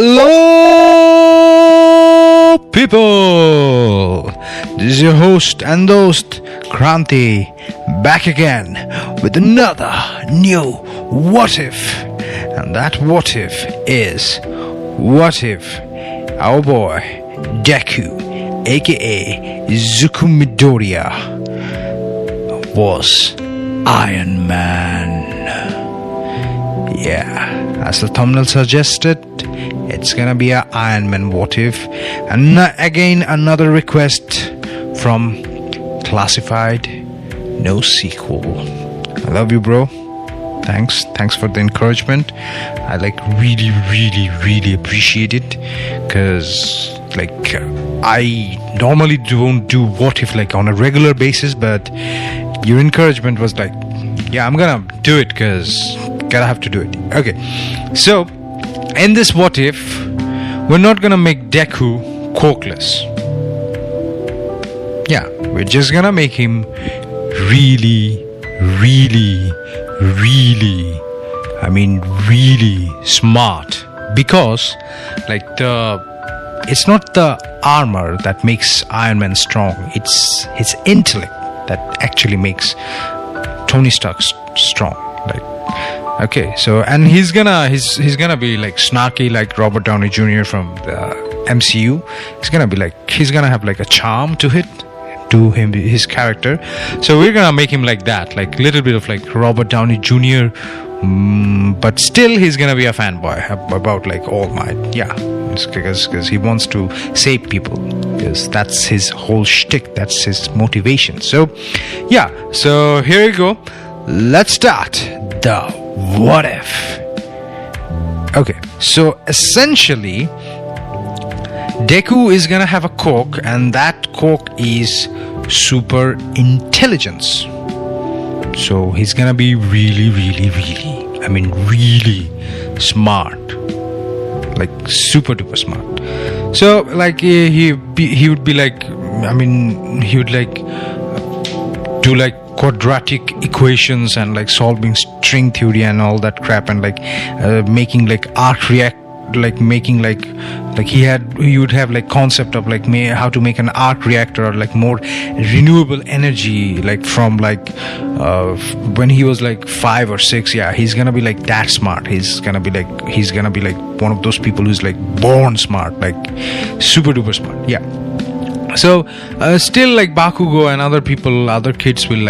Hello, people! This is your host and host, Kranti, back again with another new What If. And that what if is, what if our boy, Deku, aka Zuku Midoriya, was Iron Man? Yeah, as the thumbnail suggested, it's gonna be a Iron Man what if. And again, another request from Classified, no sequel. I love you, bro. Thanks for the encouragement. I really appreciate it, because I normally don't do what if on a regular basis, but your encouragement was yeah, I'm gonna do it because gotta have to do it. Okay, so in this what if, we're not gonna make Deku cokeless. Yeah, we're just gonna make him really smart, because it's not the armor that makes Iron Man strong, it's his intellect that actually makes Tony Stark strong. Okay, so and he's gonna be snarky like Robert Downey Jr. from the MCU. He's gonna have a charm to his character. So we're gonna make him like that, little bit of Robert Downey Jr. But still he's gonna be a fanboy about All Might. Yeah, because he wants to save people, because that's his whole shtick, that's his motivation. So yeah, so here we go. Let's start the what if. Okay, so essentially Deku is gonna have a quirk, and that quirk is super intelligence. So he's gonna be really smart, super duper smart. So he would be he would do quadratic equations and solving string theory and all that crap, and making arc react, he would have concept of how to make an arc reactor, or more renewable energy, from when he was 5 or 6. Yeah, he's gonna be that smart. He's gonna be one of those people who's born smart, super duper smart. Yeah. So still Bakugo and other kids will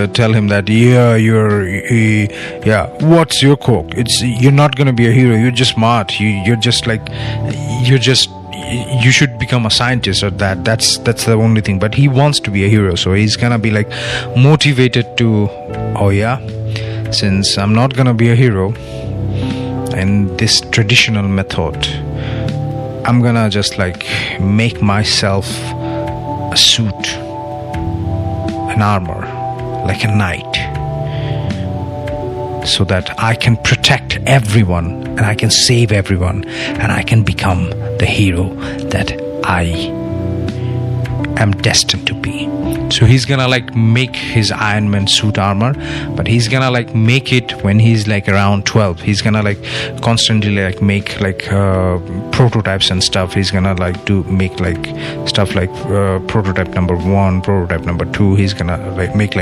tell him that what's your quirk? You're not gonna be a hero, you're just smart, you should become a scientist, or that's the only thing. But he wants to be a hero, so he's gonna be motivated to, since I'm not gonna be a hero in this traditional method, I'm gonna just make myself a suit, an armor, like a knight, so that I can protect everyone and I can save everyone and I can become the hero that I am destined to be. So he's gonna make his Iron Man suit armor, but he's gonna make it when he's around 12. He's gonna constantly make prototypes and stuff. He's gonna make stuff prototype number 1, prototype number 2. He's gonna make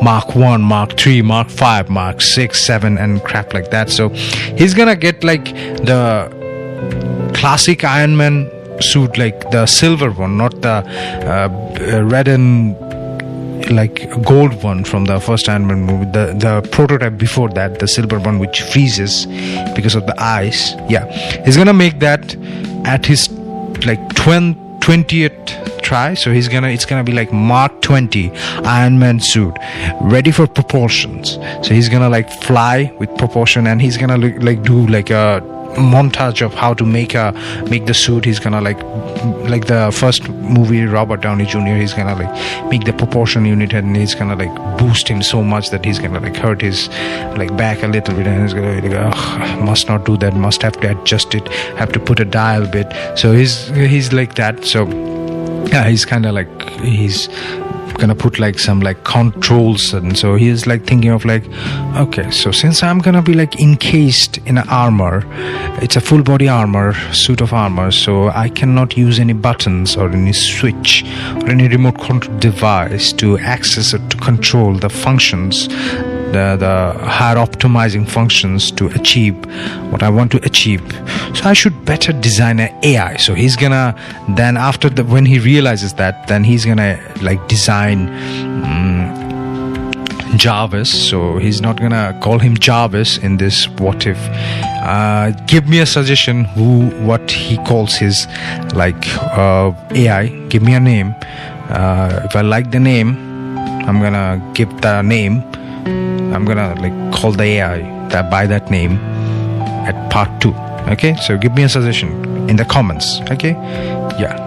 Mark 1, Mark 3, Mark 5, Mark 6, 7 and crap like that. So he's gonna get the classic Iron Man suit, the silver one, not the red and gold one from the first Iron Man movie. The prototype before that, the silver one, which freezes because of the ice. Yeah, he's gonna make that at his 20th try. So it's gonna be Mark 20 Iron Man suit, ready for propulsions. So he's gonna fly with propulsion, and he's gonna do a montage of how to make the suit. He's gonna like the first movie Robert Downey Jr., he's gonna make the propulsion unit, and he's gonna boost him so much that he's gonna hurt his back a little bit, and he's gonna must not do that, must have to adjust it, have to put a dial bit. So he's like that. So yeah, he's kind of he's gonna put like some like controls, and so he's like thinking of like, okay, so since I'm gonna be like encased in an armor, it's a full body armor, suit of armor, so I cannot use any buttons or any switch or any remote control device to access or to control the functions, the higher optimizing functions to achieve what I want to achieve. So I should better design an AI. So he's gonna then, after when he realizes that, then he's gonna like design Jarvis. So he's not gonna call him Jarvis in this what if. Give me a suggestion what he calls his like AI. Give me a name. If I like the name, I'm gonna give the name. I'm gonna like call the AI that by that name at part 2. Okay, so give me a suggestion in the comments. Okay, yeah.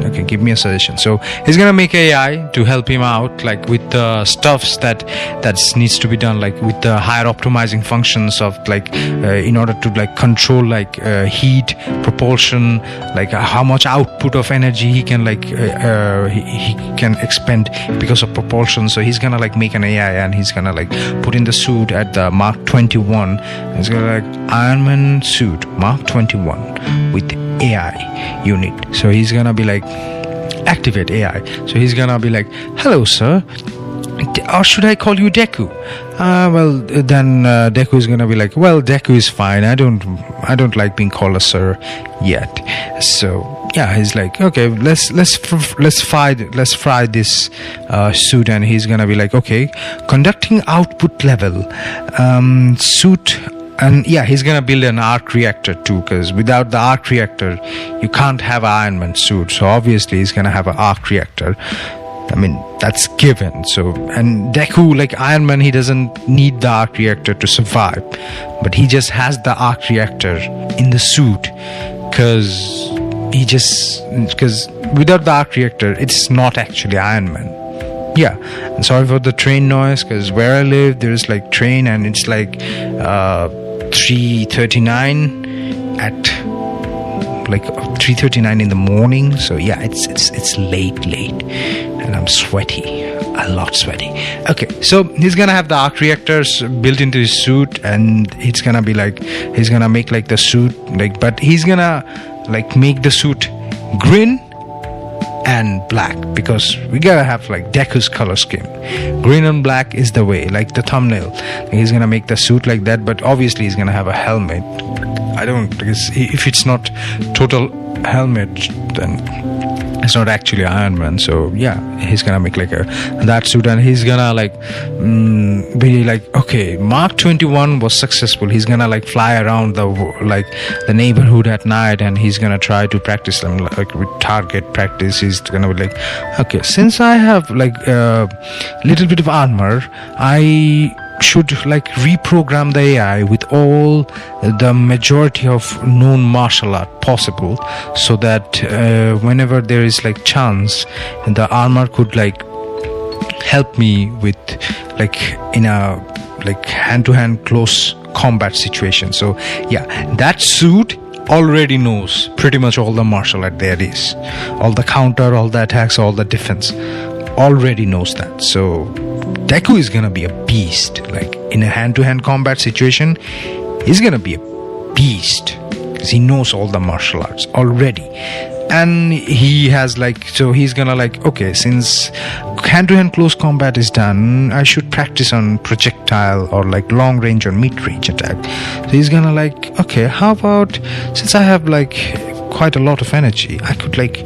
Okay, give me a suggestion. So he's gonna make AI to help him out, like with the stuffs that needs to be done, like with the higher optimizing functions of like in order to like control like heat, propulsion, like how much output of energy he can like he can expend because of propulsion. So he's gonna like make an AI, and he's gonna like put in the suit at the Mark 21. It's gonna like Ironman suit Mark 21 with AI unit. So he's gonna be like activate AI. So he's gonna be like, hello sir, or should I call you Deku? Well then Deku is gonna be like, well, Deku is fine, I don't like being called a sir yet. So yeah, he's like, okay, let's fry this suit. And he's gonna be like, okay, conducting output level suit. And yeah, he's gonna build an arc reactor too, because without the arc reactor you can't have an Iron Man suit. So obviously he's gonna have an arc reactor. I mean, that's given. So, and Deku, like Iron Man, he doesn't need the arc reactor to survive, but he just has the arc reactor in the suit because without the arc reactor it's not actually Iron Man. Yeah, and sorry for the train noise, because where I live there's like train, and it's like 3:39 at like 3:39 in the morning. So yeah, it's late, and I'm sweaty, a lot sweaty. Okay, so he's gonna have the arc reactors built into his suit, and he's gonna make like the suit like, but he's gonna like make the suit green and black, because we gotta have like Deku's color scheme. Green and black is the way, like the thumbnail. He's gonna make the suit like that, but obviously he's gonna have a helmet. Because if it's not total helmet, then it's not actually Iron Man. So yeah, he's gonna make like that suit, and he's gonna like be like, okay, Mark 21 was successful. He's gonna like fly around the neighborhood at night, and he's gonna try to practice them like with target practice. He's gonna be like, okay, since I have like a little bit of armor, I should like reprogram the AI with all the majority of known martial art possible, so that whenever there is like chance, the armor could like help me with like in a like hand-to-hand close combat situation. So yeah, that suit already knows pretty much all the martial art there is, all the counter, all the attacks, all the defense, already knows that. So Deku is gonna be a beast. Like in a hand-to-hand combat situation, he's gonna be a beast because he knows all the martial arts already. And he has like, so he's gonna like, okay, since hand-to-hand close combat is done, I should practice on projectile or like long range or mid-range attack. So he's gonna like, okay, how about, since I have like quite a lot of energy, I could like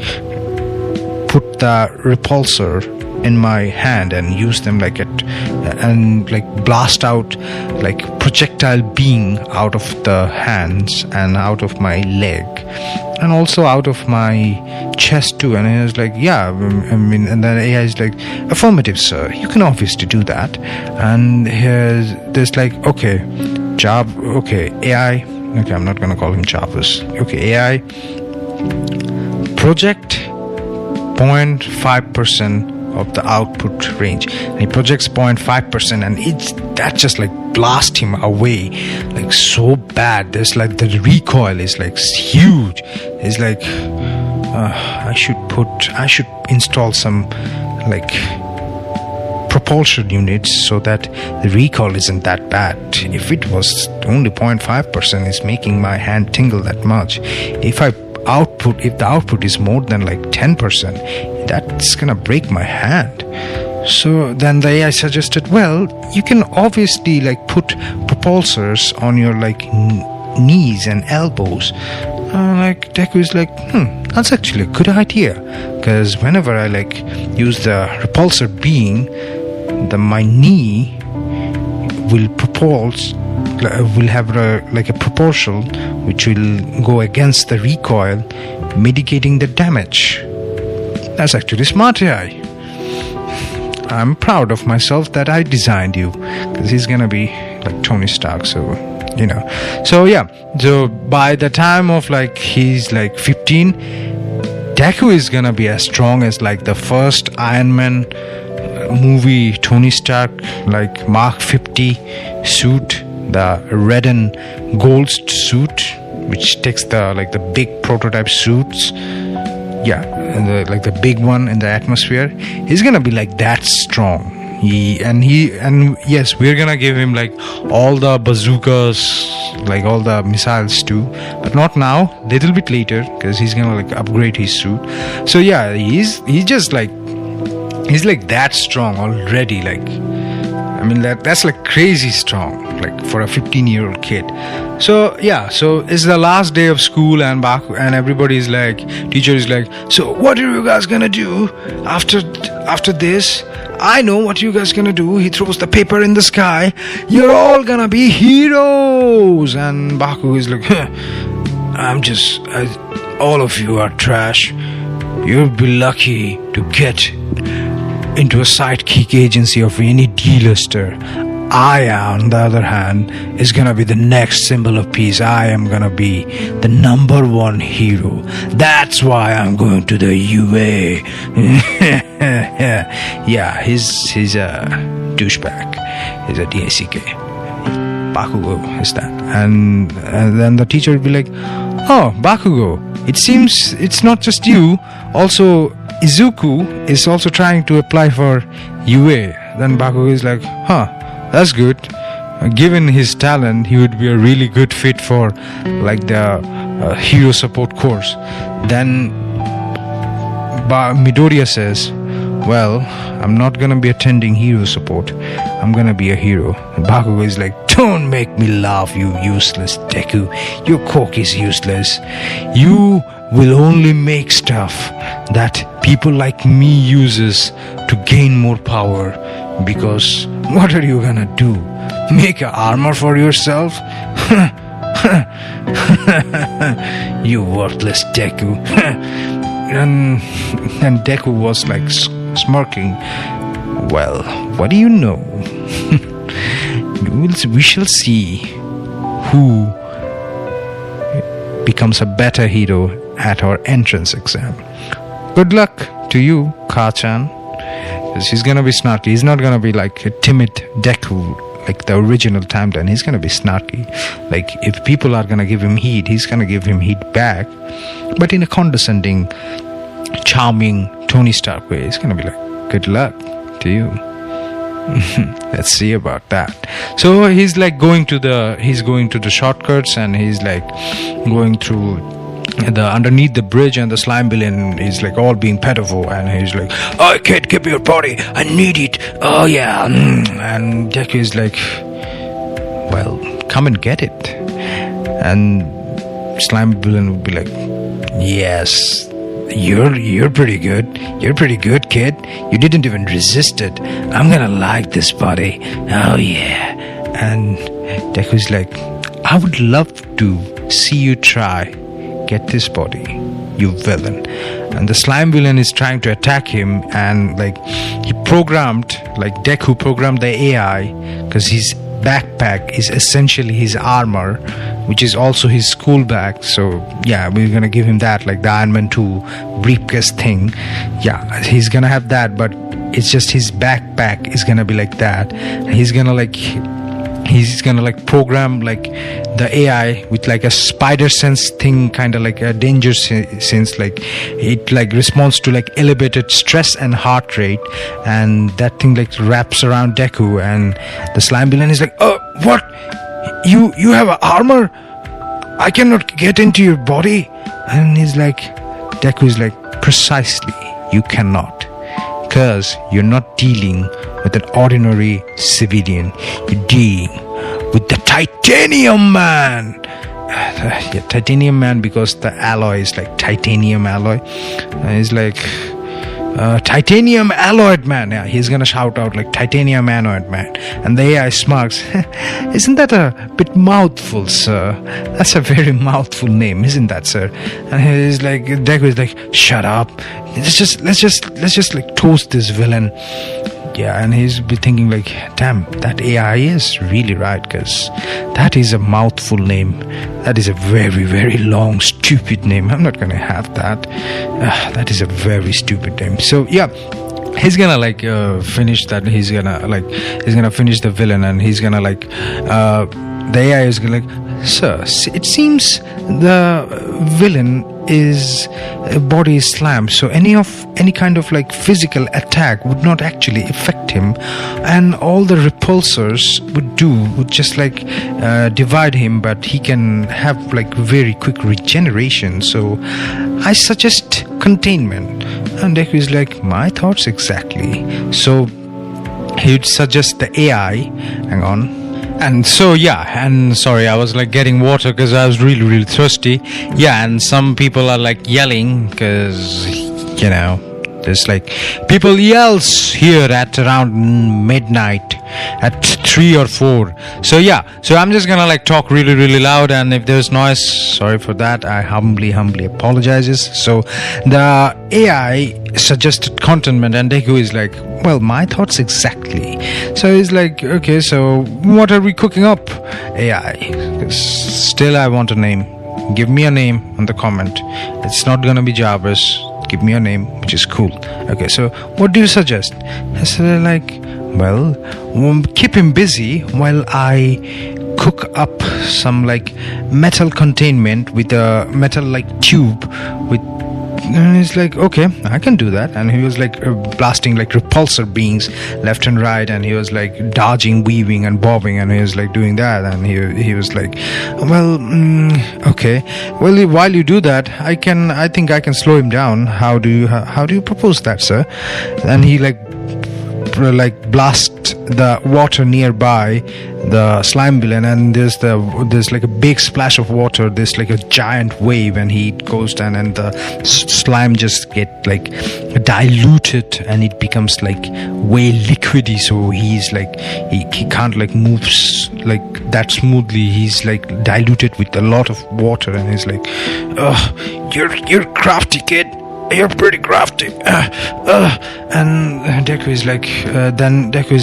put the repulsor in my hand and use them like and like blast out like projectile beam out of the hands and out of my leg and also out of my chest too. And he was like, yeah, I mean, and then AI is like, affirmative sir, you can obviously do that. And there's like, okay, AI, okay, I'm not gonna call him Jarvis. Okay, AI, project 0.5% of the output range, and he projects 0.5%, and that just like blast him away like so bad. There's like the recoil is like huge. It's like I should install some like propulsion units so that the recoil isn't that bad. If it was only 0.5% is making my hand tingle that much, if the output is more than like 10%, that's gonna break my hand. So then the AI suggested, well, you can obviously like put propulsors on your like knees and elbows. Like Deku is like, that's actually a good idea, because whenever I like use the repulsor being, my knee will have a propulsion which will go against the recoil, mitigating the damage. That's actually smart AI. I'm proud of myself that I designed you, because he's gonna be like Tony Stark, so so by the time of like he's like 15, Deku is gonna be as strong as like the first Iron Man movie Tony Stark, like Mark 50 suit, the red and gold suit, which takes the big prototype suits, and the big one in the atmosphere. He's gonna be like that strong. Yes, we're gonna give him like all the bazookas, like all the missiles too, but not now, little bit later, because he's gonna like upgrade his suit. So yeah, he's just like, he's like that strong already. Like, I mean, that's like crazy strong, like for a 15-year-old kid. So yeah, so it's the last day of school, and everybody is like, teacher is like, so what are you guys gonna do after this? I know what you guys gonna do. He throws the paper in the sky. You're all gonna be heroes. And Baku is like, all of you are trash. You'll be lucky to get into a sidekick agency of any D-lister. I, on the other hand, is gonna be the next symbol of peace. I am gonna be the #1 hero. That's why I'm going to the UA. Yeah, he's a douchebag. He's a DACK. Bakugo is that. And then the teacher will be like, oh, Bakugo, it seems it's not just you. Also, Izuku is also trying to apply for UA. Then Bakugo is like, that's good. Given his talent, he would be a really good fit for like the hero support course. Then Midoriya says, well, I'm not gonna be attending hero support. I'm gonna be a hero. And Bakugo is like, don't make me laugh, you useless Deku. Your cork is useless. You will only make stuff that people like me uses to gain more power. Because what are you gonna do? Make an armor for yourself? You worthless Deku. And Deku was like smirking. Well, what do you know? We shall see who becomes a better hero at our entrance exam. Good luck to you, Ka-chan. He's gonna be snarky. He's not gonna be like a timid Deku like the original timeline. He's gonna be snarky. Like, if people are gonna give him heat, he's gonna give him heat back, but in a condescending, charming Tony Stark way. He's gonna be like, good luck to you. Let's see about that. So he's like going to the shortcuts, and he's like going through underneath the bridge, and the slime villain is like all being pitiful, and he's like, oh kid, give me your body, I need it, oh yeah. And Deku is like, well, come and get it. And slime villain would be like, yes, you're pretty good, kid, you didn't even resist it, I'm gonna like this body, oh yeah. And Deku's like, I would love to see you try. Get this body, you villain. And the slime villain is trying to attack him, and like Deku programmed the AI, because his backpack is essentially his armor, which is also his school bag. So yeah, we're gonna give him that, like the Iron Man 2 briefcase thing. Yeah, he's gonna have that, but it's just his backpack is gonna be like that. And he's gonna like he's gonna like program like the AI with like a spider sense thing, kind of like a danger sense, like it like responds to like elevated stress and heart rate, and that thing like wraps around Deku, and the slime villain is like, oh, what, you have armor, I cannot get into your body. And he's like, Deku is like, precisely, you cannot, because you're not dealing with an ordinary civilian, you're dealing with the Titanium Man. Yeah, Titanium Man, because the alloy is like titanium alloy. He's like, Titanium Alloyed Man. Yeah, he's gonna shout out like Titanium Alloyed Man. And the AI smirks. Isn't that a bit mouthful, sir? That's a very mouthful name, isn't that, sir? And he's like, Deku is like, shut up. Let's just like toast this villain. Yeah, and he's be thinking like, damn, that AI is really right, because that is a mouthful name. That is a very, very long, stupid name. I'm not gonna have that. That is a very stupid name. So yeah, he's gonna like finish that. He's gonna finish the villain, and he's gonna like the AI is gonna like, sir, it seems the villain is body is slammed, so any kind of like physical attack would not actually affect him, and all the repulsors would just like divide him, but he can have like very quick regeneration. So I suggest containment. And Deku is like, my thoughts exactly. So he'd suggest the AI. Hang on. And so yeah, and sorry, I was like getting water because I was really, really thirsty. Yeah, and some people are like yelling because, you know, there's like people yells here at around midnight at 3 or 4. So yeah, so I'm just gonna like talk really, really loud, and if there's noise, sorry for that, I humbly apologizes. So the AI suggested containment, and Deku is like, well, my thoughts exactly. So he's like, okay, so what are we cooking up, AI? 'Cause still I want a name. Give me a name on the comment. It's not gonna be Jarvis. Give me a name, which is cool. Okay, so what do you suggest? I said like, well, keep him busy while I cook up some like metal containment with a metal like tube with. And he's like, okay, I can do that. And he was like blasting like repulsor beams left and right, and he was like dodging, weaving and bobbing, and he was like doing that. And he was like, well, okay, well, while you do that, I think I can slow him down. How do you propose that, sir? And he like blast the water nearby the slime villain, and there's like a big splash of water. There's like a giant wave, and he goes down, and the slime just get like diluted, and it becomes like way liquidy. So he's like he can't like move like that smoothly. He's like diluted with a lot of water, and he's like, you're crafty, kid. You're pretty crafty. And Deku is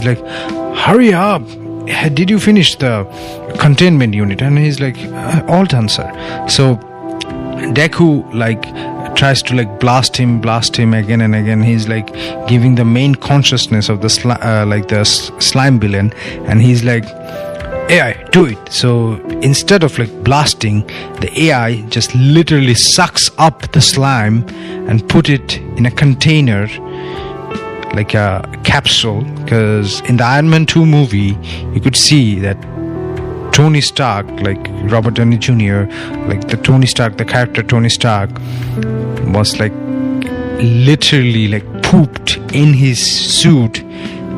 like, hurry up. Did you finish the containment unit? And he's like, all done, sir. So Deku like tries to like blast him again and again. He's like giving the main consciousness of the slime villain, and he's like, AI, do it. So instead of like blasting, the AI just literally sucks up the slime and put it in a container, like a capsule. Because in the Iron Man 2 movie, you could see that Tony Stark, like Robert Downey Jr., like the character Tony Stark, was like literally like pooped in his suit,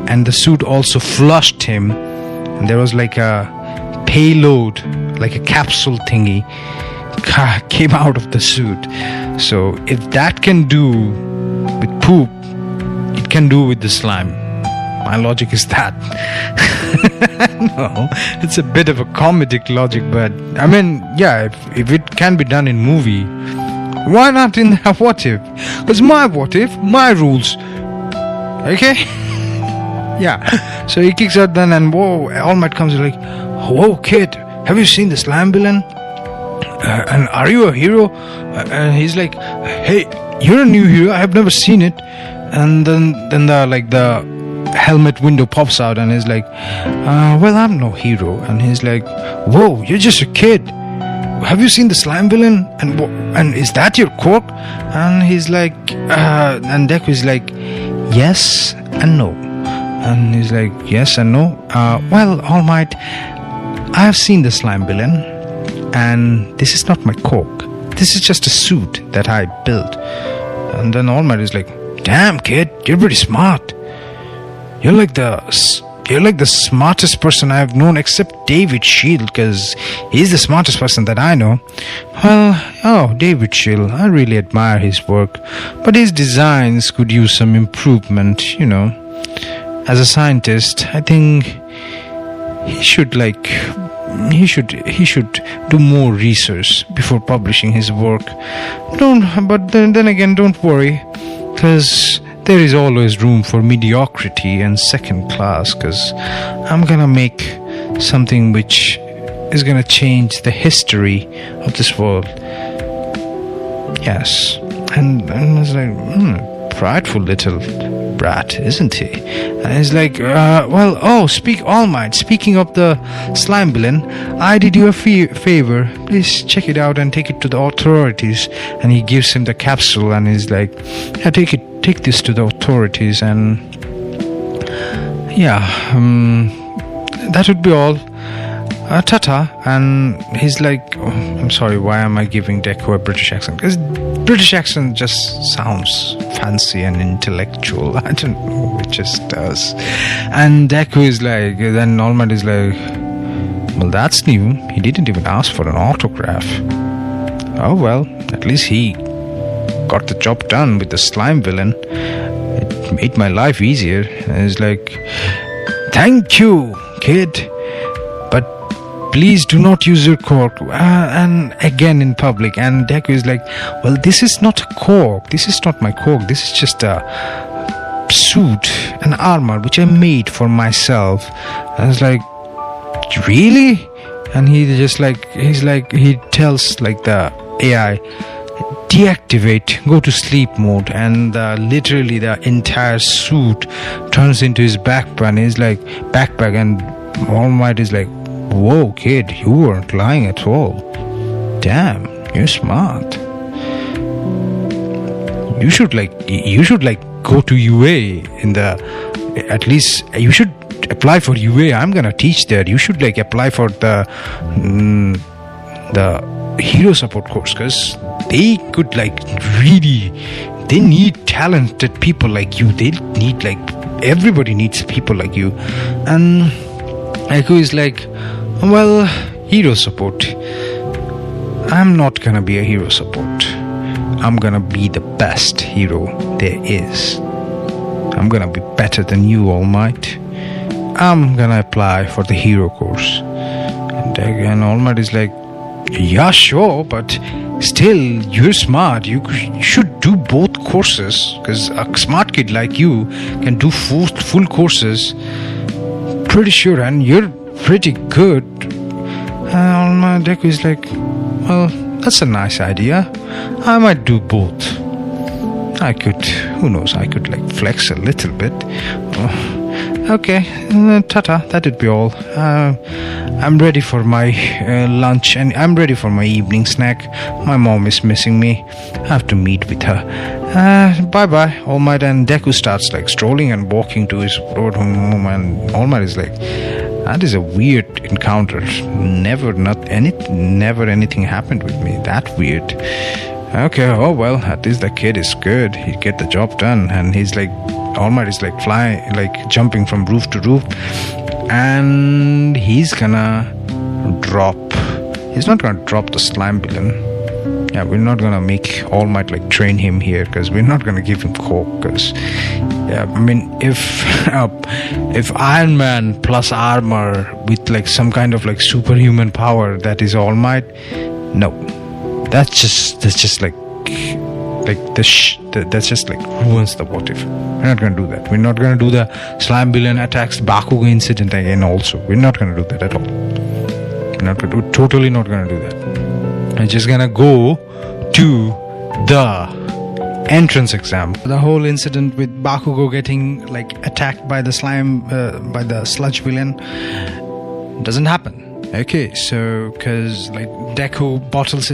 and the suit also flushed him. And there was like a payload, like a capsule thingy came out of the suit. So if that can do with poop, it can do with the slime. My logic is that. No, it's a bit of a comedic logic, but I mean, yeah, if it can be done in movie, why not in the what if? Because my what if, my rules. Okay? Yeah, so he kicks out then, and whoa, All Might comes like, whoa, kid, have you seen the slime villain? And are you a hero? And he's like, hey, you're a new hero, I have never seen it. And then the helmet window pops out and he's like, well, I'm no hero. And he's like, whoa, you're just a kid. Have you seen the slime villain? And is that your quirk? And he's like, and Deku is like, yes and no. And he's like, yes and no. Well, All Might, I have seen the slime villain, and this is not my quirk. This is just a suit that I built. And then All Might is like, damn kid, you're pretty smart. You're like the smartest person I've known except David Shield, because he's the smartest person that I know. Well, David Shield, I really admire his work, but his designs could use some improvement, you know. As a scientist, I think he should do more research before publishing his work. But then again, don't worry, because there is always room for mediocrity and second class, because I'm gonna make something which is gonna change the history of this world. Yes. And I was like, prideful little brat, isn't he? And he's like, All Might, speaking of the slime villain, I did you a favor. Please check it out and take it to the authorities. And he gives him the capsule and he's like, yeah, take this to the authorities. And yeah, that would be all. Tata. And he's like, oh, I'm sorry, why am I giving Deku a British accent? Because British accent just sounds fancy and intellectual. I don't know, it just does. And Deku is like, then All Might is like, well, that's new. He didn't even ask for an autograph. Oh well, at least he got the job done with the slime villain. It made my life easier. And he's like, thank you, kid, but please do not use your quirk and again in public. And Deku is like, well, this is not a quirk. This is not my quirk. This is just a suit, an armor which I made for myself. I was like, really? And he tells like the AI, deactivate, go to sleep mode, and literally the entire suit turns into his backpack, and All Might is like, whoa kid, you weren't lying at all. Damn, you're smart. You should go to UA at least you should apply for UA. I'm gonna teach there. You should apply for the hero support course, because they could they need talented people like you. They need everybody needs people like you. And Deku is like, well, hero support, I'm not gonna be a hero support. I'm gonna be the best hero there is. I'm gonna be better than you, All Might. I'm gonna apply for the hero course. And All Might is like, yeah, sure, but still, you're smart. You should do both courses, because a smart kid like you can do full courses. Pretty sure, and you're pretty good. And my Deku is like, well, that's a nice idea. I might do both. Who knows, I could flex a little bit. Okay, tata, that would be all. I'm ready for my lunch, and I'm ready for my evening snack. My mom is missing me. I have to meet with her. Bye-bye, All Might. And Deku starts strolling and walking to his road home, and All Might is like, that is a weird encounter. Never anything happened with me. That weird. Okay, oh well, at least the kid is good. He get the job done. And he's All Might is flying, jumping from roof to roof. And he's not gonna drop the slime villain. Yeah, we're not gonna make All Might train him here, because we're not gonna give him coke. Because if Iron Man plus armor with some kind of superhuman power, that is All Might, no, that's just ruins the what if. We're not gonna do that. We're not gonna do the slime villain attacks Bakugo incident again. Also, we're not gonna do that at all. We're totally not gonna do that. I'm just gonna go to the entrance exam. The whole incident with Bakugo getting like attacked by the sludge villain doesn't happen. Okay, so because like Deku bottles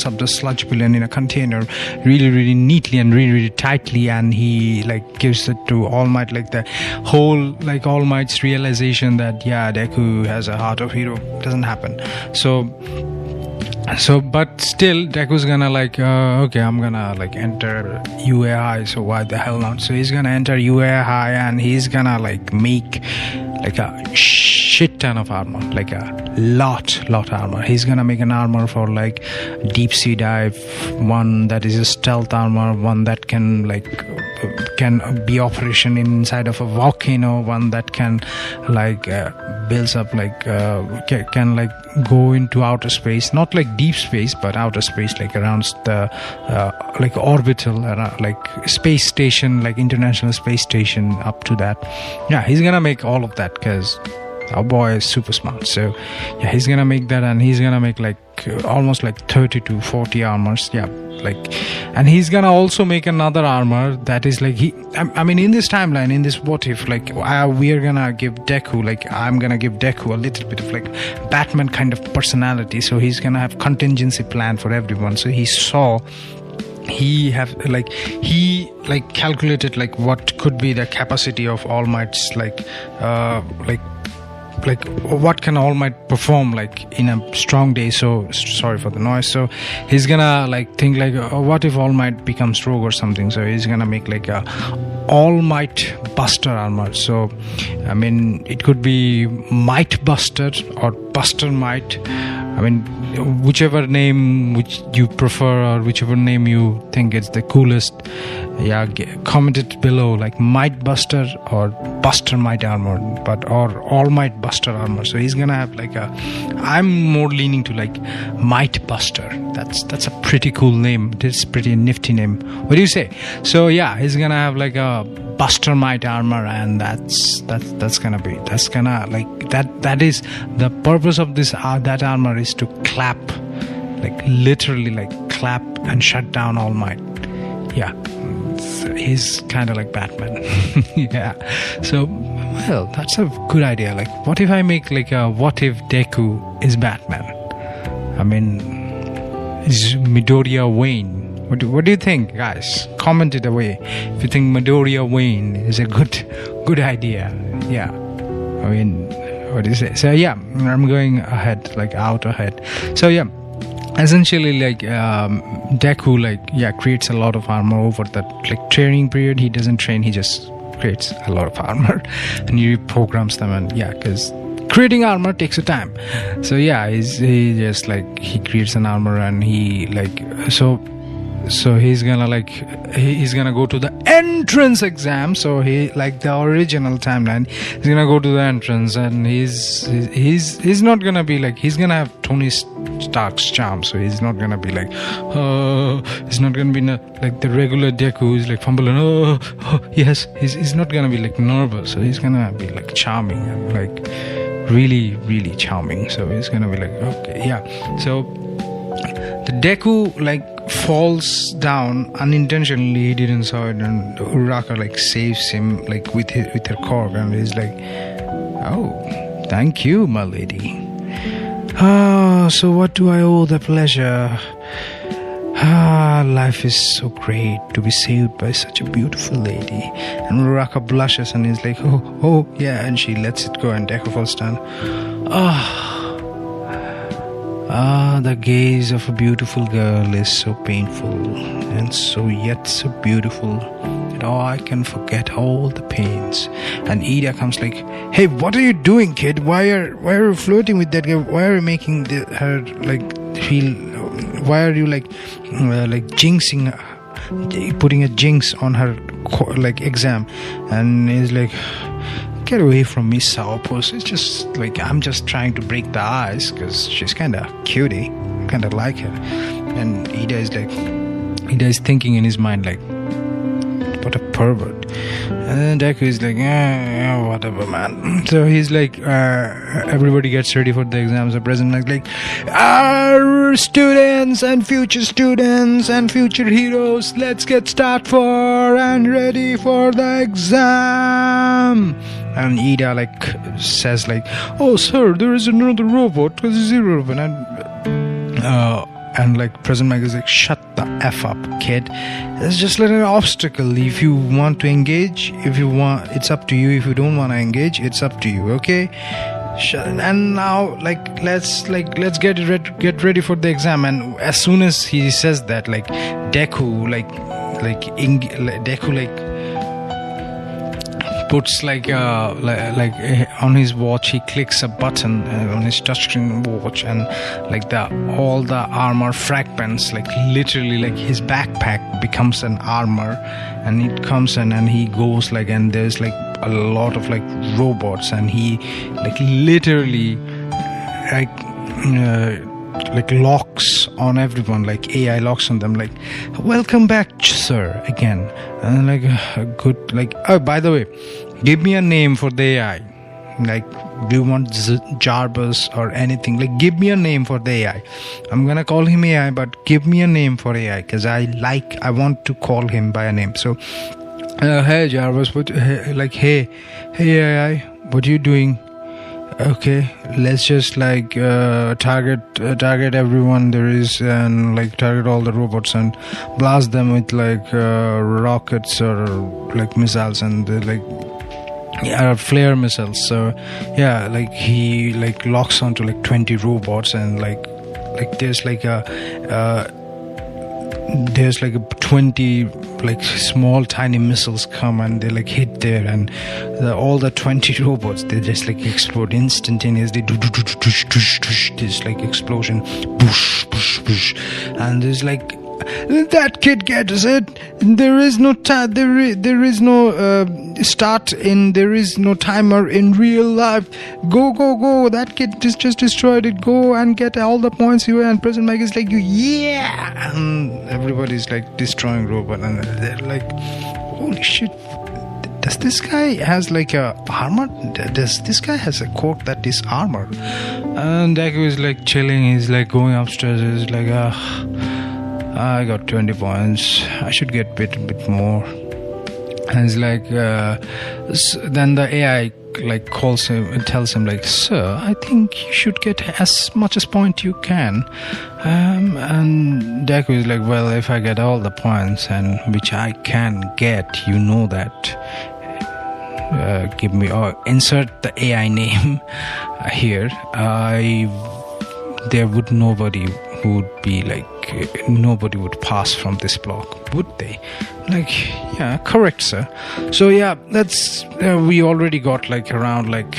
up the sludge villain in a container really neatly and really tightly, and he like gives it to All Might. Like the whole like All Might's realization that Deku has a heart of hero doesn't happen. So but still Deku's gonna like okay, I'm gonna like enter UA High, so why the hell not? So he's gonna enter UA High and he's gonna like make like a shit ton of armor, like a lot armor. He's gonna make an armor for like deep sea dive, one that is a stealth armor, one that can be operation inside of a volcano, one that can like builds up like can like go into outer space, not like deep space but outer space, like around the like orbital like space station, like International Space Station, up to that. He's gonna make all of that because our boy is super smart. So he's gonna make that, and he's gonna make like almost like 30 to 40 armors. And he's gonna also make another armor that is like I mean in this timeline, in this what if, like we are gonna give Deku, like I'm gonna give Deku a little bit of like Batman kind of personality. So he's gonna have contingency plan for everyone. So he calculated like what could be the capacity of All Might's like what can All Might perform like in a strong day. So sorry for the noise. So he's gonna like think like what if All Might becomes rogue or something. So he's gonna make like a All Might Buster armor. So I mean it could be Might Buster or Buster Might. I mean whichever name which you prefer, or whichever name you think is the coolest, comment it below, like Might Buster or Buster Might armor, or All Might Buster armor. So he's gonna have like I'm more leaning to like Might Buster. That's a pretty cool name. It's pretty nifty name. What do you say? So he's gonna have like a Buster Might armor, and that's gonna like that is the purpose of this that armor is to clap, like literally like clap and shut down All Might. So he's kind of like Batman. So well, that's a good idea. Like what if I make like a what if Deku is Batman? I mean, is Midoriya Wayne? What do you think, guys? Comment it away if you think Midoriya Wayne is a good idea. I mean, what do you say? So I'm going ahead, like out ahead. So essentially like Deku like creates a lot of armor over that like training period. He doesn't train, he just creates a lot of armor and he reprograms them, and because creating armor takes a time. So he just like he creates an armor, and he like so he's gonna go to the entrance exam. So he, like the original timeline, he's gonna go to the entrance, and he's not gonna be like, he's gonna have Tony Stark's charm. So he's not gonna be like he's not gonna be like the regular Deku who's like fumbling. Yes, he's not gonna be like nervous. So he's gonna be like charming and like really charming. So he's gonna be like okay. So the Deku like falls down unintentionally. He didn't saw it, and Uraraka like saves him like with her cork, and he's like, oh, thank you, my lady. So what do I owe the pleasure? Life is so great to be saved by such a beautiful lady. And Uraraka blushes and is like, oh yeah, and she lets it go, and Deku falls down. The gaze of a beautiful girl is so painful, and so yet so beautiful that I can forget all the pains. And Ida comes like, hey, what are you doing, kid? Why are you flirting with that girl? Why are you making her like feel? Why are you like jinxing, putting a jinx on her like exam? And he's like, get away from me, sourpuss. It's just like, I'm just trying to break the ice because she's kind of cutie, kind of like her. And Ida is thinking in his mind like, what a pervert. And Deku is like, yeah, whatever, man. So he's like, everybody gets ready for the exams. The president is like, our students and future heroes, let's get started for and ready for the exam. And Ida like says like, oh sir, there is another robot, because it's a robot. And like President Mike is like, shut the F up, kid. It's just like an obstacle. If you want to engage, if you want, it's up to you. If you don't want to engage, it's up to you, okay? And now like let's get ready for the exam. And as soon as he says that, like Deku puts like on his watch, he clicks a button on his touchscreen watch, and like all the armor fragments, like literally like his backpack becomes an armor, and it comes in and he goes like, and there's like a lot of like robots, and he like literally like locks on everyone, like AI locks on them, like welcome back sir again. And like a good, like, oh by the way, give me a name for the AI. Like, do you want Jarvis or anything? Like, give me a name for the AI. I'm gonna call him AI, but give me a name for AI, because I want to call him by a name. So hey Jarvis, hey AI, what are you doing? Okay, let's just like target everyone there is, and like target all the robots and blast them with like rockets or like missiles, and like flare missiles. So yeah, like he like locks onto like 20 robots, and like there's like a 20 like small tiny missiles come, and they like hit there, and all the 20 robots, they just like explode instantaneously. This like explosion, and there's like, that kid gets it. There is no there is no start in, there is no timer in real life. Go, that kid just destroyed it. Go and get all the points you. And President Mike is like, yeah, and everybody's like destroying robot, and they're like, holy shit, does this guy has like a armor? Does this guy has a coat that is armor? And Deku is like chilling. He's like going upstairs. He's like, I got 20 points. I should get a bit more. And it's like, then the AI like calls him and tells him like, sir, I think you should get as much as point you can. And Deku is like, well, if I get all the points, and which I can get, you know that. Give me, or insert the AI name here. Nobody would pass from this block, would they? Like, yeah, correct, sir. So yeah, that's we already got like around like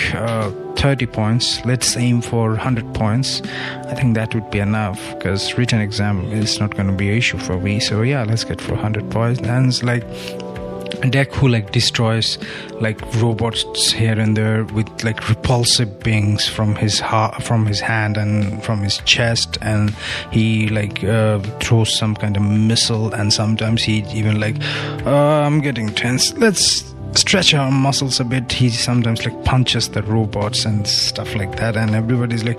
30 points. Let's aim for 100 points. I think that would be enough, because written exam is not going to be an issue for me. So yeah, let's get for 100 points. And it's like Deku like destroys like robots here and there with like repulsive beings from his hand and from his chest, and he like throws some kind of missile, and sometimes he even like I'm getting tense, let's stretch our muscles a bit. He sometimes like punches the robots and stuff like that, and everybody's like,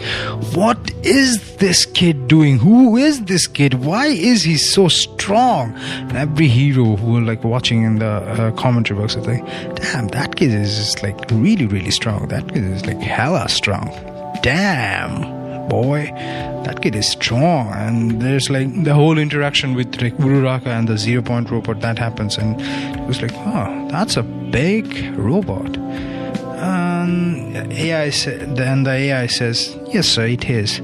what is this kid doing? Who is this kid? Why is he so strong? And every hero who are like watching in the commentary box is like, damn, that kid is just like really, really strong. That kid is like hella strong. Damn, boy, that kid is strong. And there's like the whole interaction with like Uraraka and the 0 Point robot that happens, and it was like, oh, that's a big robot. Then the AI says, yes sir, it is.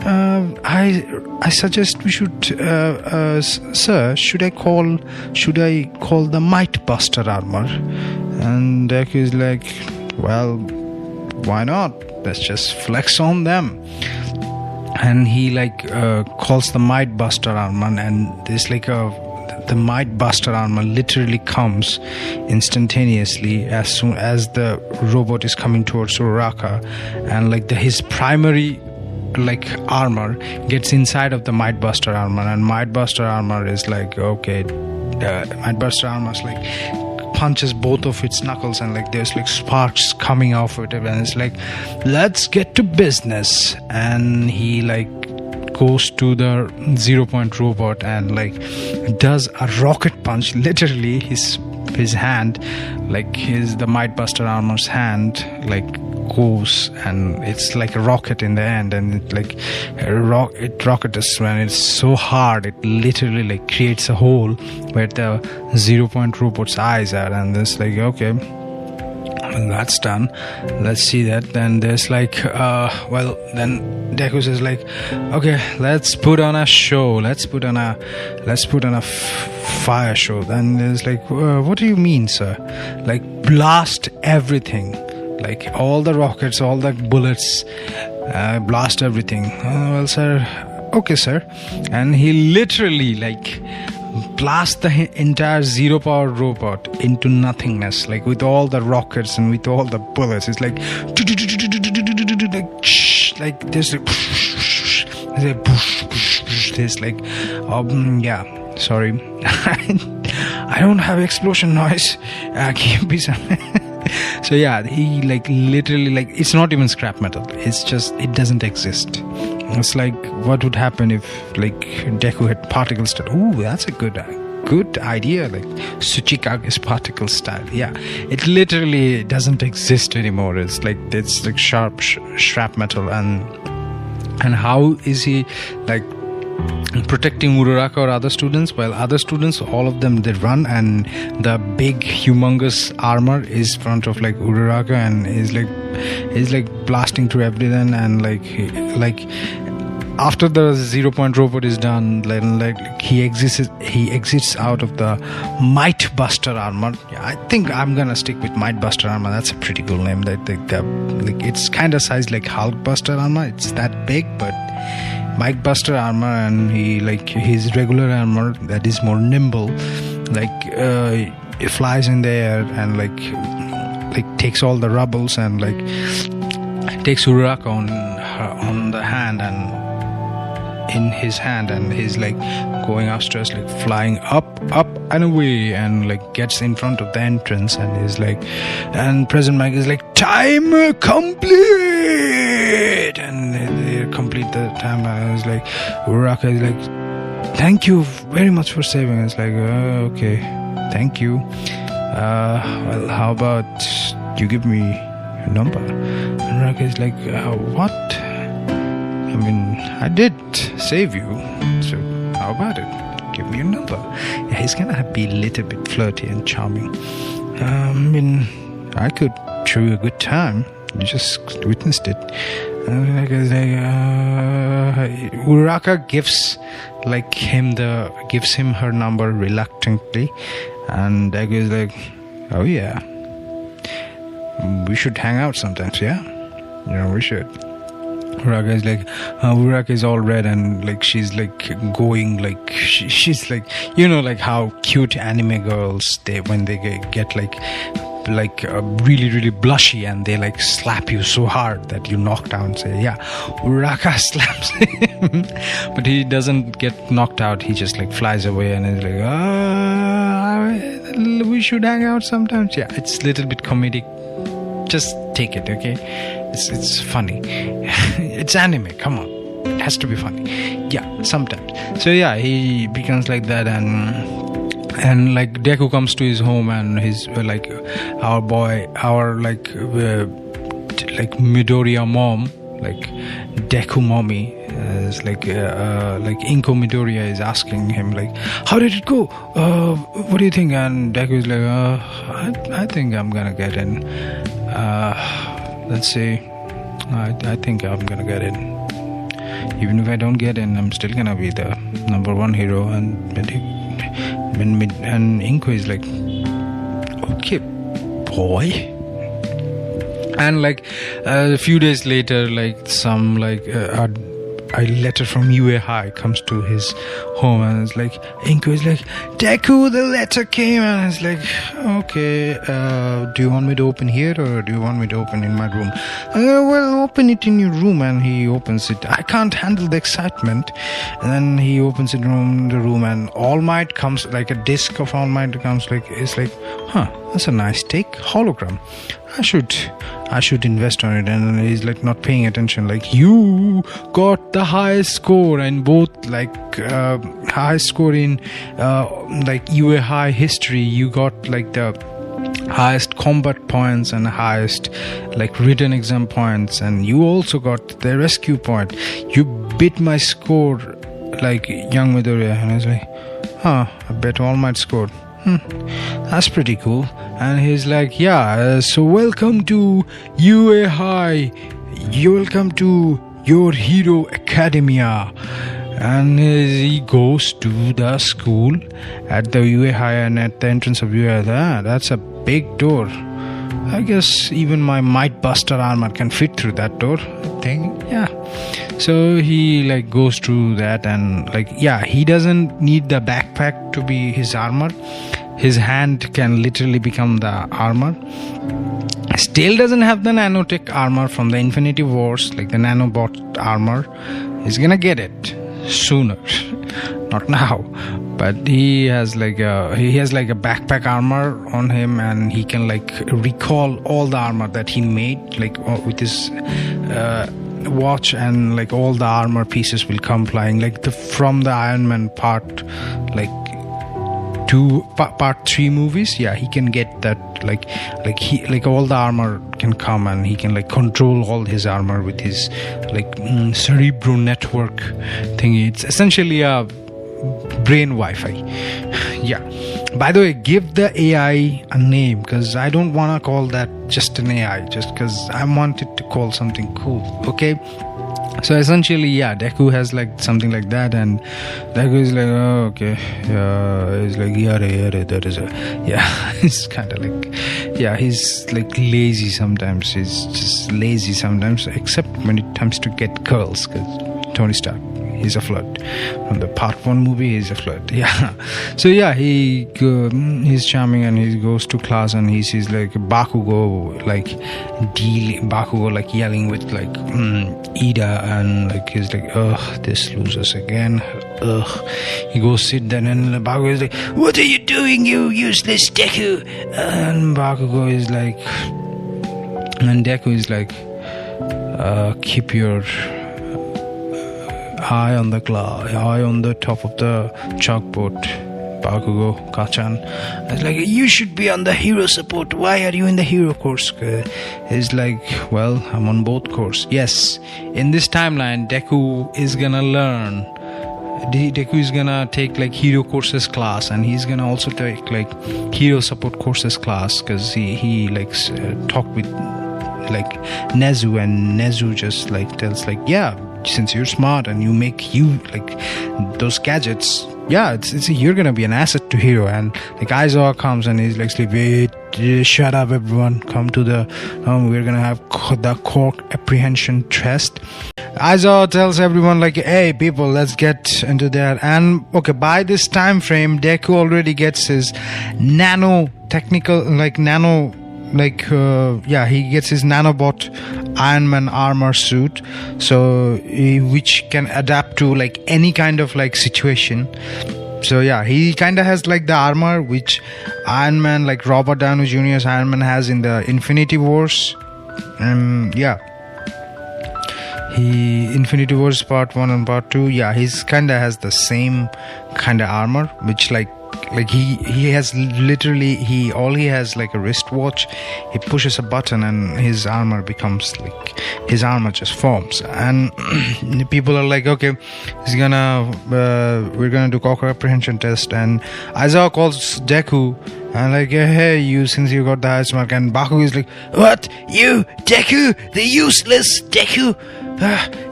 I suggest we should sir, should I call the Might Buster armor? And Deku is like, well, why not? Let's just flex on them. And he like calls the Might Buster armor, and there's like the Might Buster armor literally comes instantaneously as soon as the robot is coming towards Uraraka, and like his primary like armor gets inside of the Might Buster armor, and Might Buster armor is like, okay, Might Buster almost like punches both of its knuckles, and like there's like sparks coming off it, and it's like, let's get to business. And he like goes to the 0 Point robot and like does a rocket punch. Literally his hand, like the Might Buster Armor's hand, like goes, and it's like a rocket in the end, and it like it rockets when it's so hard it literally like creates a hole where the 0 Point robot's eyes are. And it's like, okay, well, that's done, let's see that. Then there's like then Deku says like, okay, let's put on a show, let's put on a fire show. Then there's like, what do you mean, sir? Like, blast everything, like all the rockets, all the bullets, blast everything. Well, sir, okay, sir. And he literally like blast the entire zero power robot into nothingness, like with all the rockets and with all the bullets. It's like there's like yeah, sorry, I don't have explosion noise. Give me some. So yeah, he like literally, like, it's not even scrap metal, it's just, it doesn't exist. It's like, what would happen if like Deku had particle style? Ooh, that's a good idea, like Tsuchikage's particle style. Yeah, it literally doesn't exist anymore. It's like sharp scrap metal. And how is he like protecting Uraraka or other students? Well, other students, all of them, they run, and the big humongous armor is front of like Uraraka, and is like blasting through everything. And like after the 0 Point robot is done, like he exits out of the Might Buster armor. Yeah, I think I'm gonna stick with Might Buster armor. That's a pretty cool name. Like it's kind of sized like Hulk Buster armor. It's that big, but Might Buster armor. And he like his regular armor that is more nimble, like it flies in the air and like takes all the rubbles, and like takes Uraraka on the hand, and in his hand, and he's like going upstairs, like flying up and away, and like gets in front of the entrance, and is like, and President Mike is like, time complete, and they complete the time. And it's like, Uraraka is like, thank you very much for saving us. Like, okay, thank you. Well, how about you give me your number? And Uraraka is like, what? I mean, I did save you, so how about it? Give me your number. Yeah, he's gonna be a little bit flirty and charming. I mean, I could show you a good time. You just witnessed it. Uraraka gives him her number reluctantly, and Deku is like, oh yeah, we should hang out sometimes. Yeah, we should. Uraraka is like, Uraraka is all red, and like she's like going, like she's like, like how cute anime girls, when they get like really really blushy, and they like slap you so hard that you knock down. Say, yeah, Uraraka slaps him, but he doesn't get knocked out. He just like flies away, and is like, we should hang out sometimes. Yeah, it's a little bit comedic. Just take it, okay? It's funny. It's anime, come on, it has to be funny. Yeah, sometimes. So yeah, he becomes like that, and like Deku comes to his home, and his like our Midoriya mom, like Deku mommy, is like Inko Midoriya is asking him like, how did it go? What do you think? And Deku is like, I think I'm gonna get in. Let's see, I think I'm gonna get in. Even if I don't get in, I'm still gonna be the number one hero. And Inko is like, okay, boy. And like a few days later, like some like a letter from UA High comes to his home, and it's like Inku is like, Deku, the letter came, and it's like, okay, do you want me to open here or do you want me to open in my room? Well, open it in your room. And he opens it. I can't handle the excitement. And then he opens it in the room, and All Might comes, like a disc of All Might comes, like, it's like, that's a nice take, hologram. I should invest on it. And then he's like not paying attention, like, you got the highest score in both, like highest score in like UA High history. You got like the highest combat points and highest like written exam points, and you also got the rescue point. You beat my score, like young Midoriya. And I was like, I bet All Might scored. That's pretty cool. And he's like, so welcome to UA High, you welcome to your hero academia. And he goes to the school at the UA High, and at the entrance of UA High, that's a big door. I guess even my Might Buster armor can fit through that door thing. So he like goes through that, and like, he doesn't need the backpack to be his armor. His hand can literally become the armor. Still doesn't have the nanotech armor from the Infinity Wars, like the nanobot armor. He's gonna get it sooner, not now. But he has like a backpack armor on him, and he can like recall all the armor that he made, like with his watch, and like all the armor pieces will come flying, like from the Iron Man part, like part 3 movies. He can get that, like all the armor can come, and he can like control all his armor with his like cerebro network thingy. It's essentially a brain Wi-Fi. By the way, give the AI a name, because I don't want to call that just an AI, just because I want it to call something cool. Okay, so essentially, Deku has like something like that, and Deku is like, oh, okay, he's like, that is he's kind of like, he's like lazy sometimes. He's just lazy sometimes, except when it comes to get girls, because Tony Stark, he's a flirt. From the part 1 movie, he's a flirt. So he's charming, and he goes to class, and he sees like Bakugo like yelling with like Ida, and like he's like, this loses again. He goes sit there, and Bakugo is like, what are you doing, you useless Deku? And Bakugo is like, and Deku is like, keep your eye on the top of the chalkboard, Bakugo Kachan. It's like, you should be on the hero support. Why are you in the hero course? He's like, well, I'm on both course. Yes, in this timeline, Deku is gonna learn. Deku is gonna take like hero courses class, and he's gonna also take like hero support courses class, because he likes talk with like Nezu, and Nezu just like tells like, since you're smart and you make like those gadgets, you're gonna be an asset to hero. And like Aizawa comes, and he's like, wait, shut up everyone, come to the we're gonna have the core apprehension test. Aizawa tells everyone like, hey people, let's get into there. And okay, by this time frame, Deku already gets his he gets his nanobot Iron Man armor suit, so which can adapt to like any kind of like situation. So he kind of has like the armor which Iron Man, like Robert Downey Jr.'s Iron Man, has in the Infinity Wars. Infinity Wars part 1 and part 2, he's kind of has the same kind of armor, which like he has literally, all he has like a wristwatch. He pushes a button and his armor becomes like, his armor just forms. And people are like, okay, we're gonna do Cocker apprehension test. And Aizawa calls Deku and like, hey, you, since you got the highest mark. And Baku is like, what, you Deku, the useless Deku,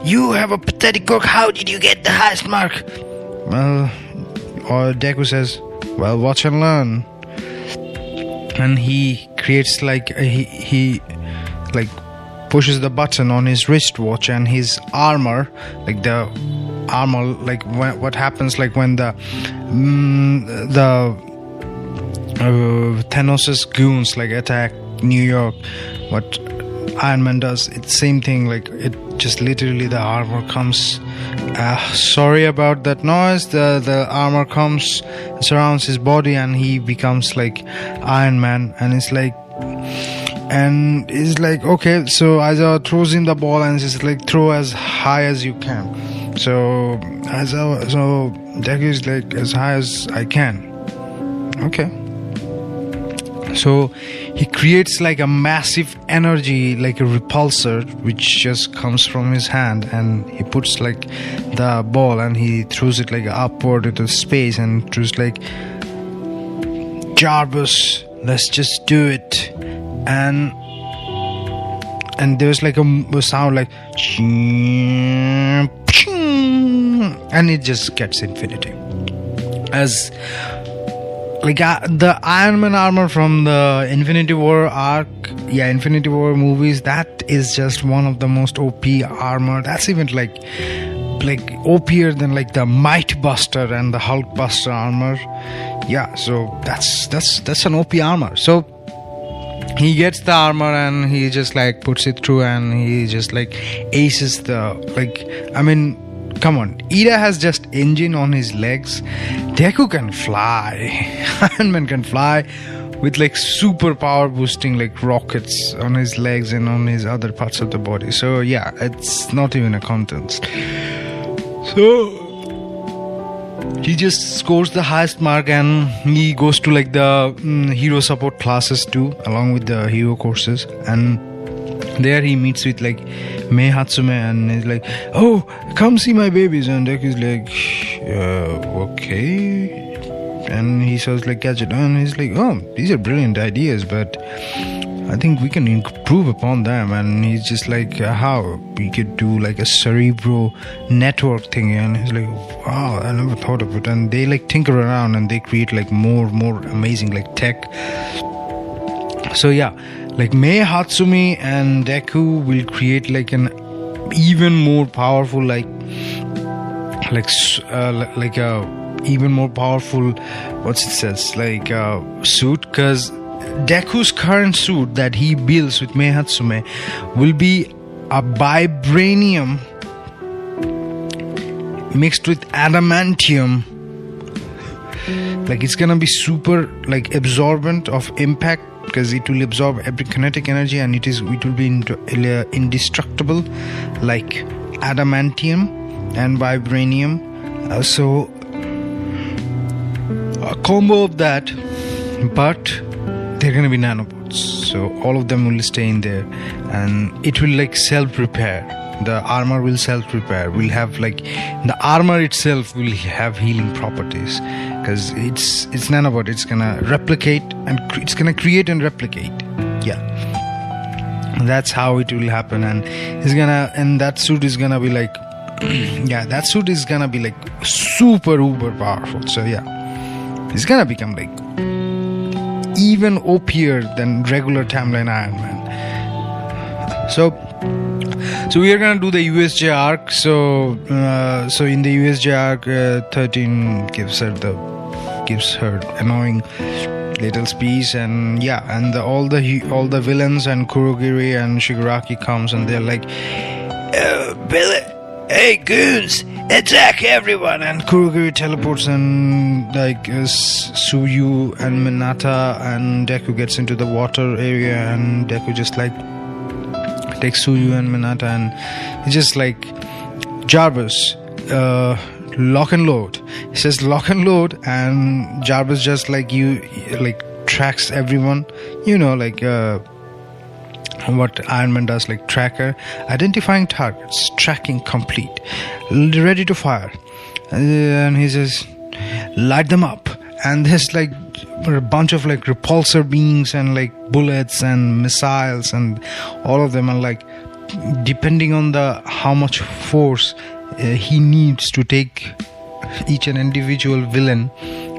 you have a pathetic cock, how did you get the highest mark? Well, or Deku says, well, watch and learn. And he creates like he like pushes the button on his wristwatch, and his armor, like the armor, like what happens like when the Thanos' goons like attack New York, what Iron Man does, it's same thing. Like it just literally the armor comes. Sorry about that noise. The armor comes, surrounds his body, and he becomes like Iron Man. And it's like, okay. So Aizawa throws him the ball and says like, throw as high as you can. So Deku is like, as high as I can. Okay. So he creates like a massive energy, like a repulsor, which just comes from his hand, and he puts like the ball and he throws it like upward into space, and throws like, Jarvis, let's just do it. And there's like a sound like, and it just gets infinity. As like the Iron Man armor from the Infinity War arc, Infinity War movies, that is just one of the most OP armor. That's even like OPier than like the Might Buster and the Hulk Buster armor. Yeah, so that's an OP armor. So he gets the armor and he just like puts it through, and he just like aces the, like, I mean, come on, Ida has just engine on his legs. Deku can fly. Iron Man can fly with like super power boosting like rockets on his legs and on his other parts of the body. So yeah, it's not even a contest. So he just scores the highest mark, and he goes to like the hero support classes too, along with the hero courses. And there he meets with like Mei Hatsume, and he's like, oh, come see my babies. And Deku's like, okay. And he says like, gadget, and he's like, oh, these are brilliant ideas, but I think we can improve upon them. And he's just like, how we could do like a cerebro network thing. And he's like, wow, I never thought of it. And they like tinker around and they create like more amazing like tech. So yeah, like Mei Hatsumi and Deku will create like an even more powerful even more powerful, suit, because Deku's current suit that he builds with Mei Hatsume will be a vibranium mixed with adamantium. Like it's gonna be super like absorbent of impact, because it will absorb every kinetic energy, and it will be indestructible like adamantium and vibranium. So a combo of that, but they're gonna be nanobots, so all of them will stay in there, and it will like self-repair. The armor will self-repair. We'll have like the armor itself will have healing properties, because it's nanobot. It's gonna replicate, and it's gonna create and replicate. Yeah, that's how it will happen. And that suit is gonna be like that suit is gonna be like super uber powerful. So yeah, it's gonna become like even OPier than regular timeline Iron Man. So we are gonna do the USJ arc. So in the USJ arc, 13 gives her annoying little speech, and all the villains and Kurogiri and Shigaraki comes, and they're like, hey goons, attack everyone. And Kurogiri teleports, and like Suyu and Minata and Deku gets into the water area, and Deku just like takes Suyu and Minata, and he's just like, Jarvis, lock and load. He says lock and load, and Jarvis just like tracks everyone, like what Iron Man does, like tracker, identifying targets, tracking complete, ready to fire. And he says light them up, and there's like a bunch of like repulsor beams and like bullets and missiles, and all of them are like, depending on how much force he needs to take each and individual villain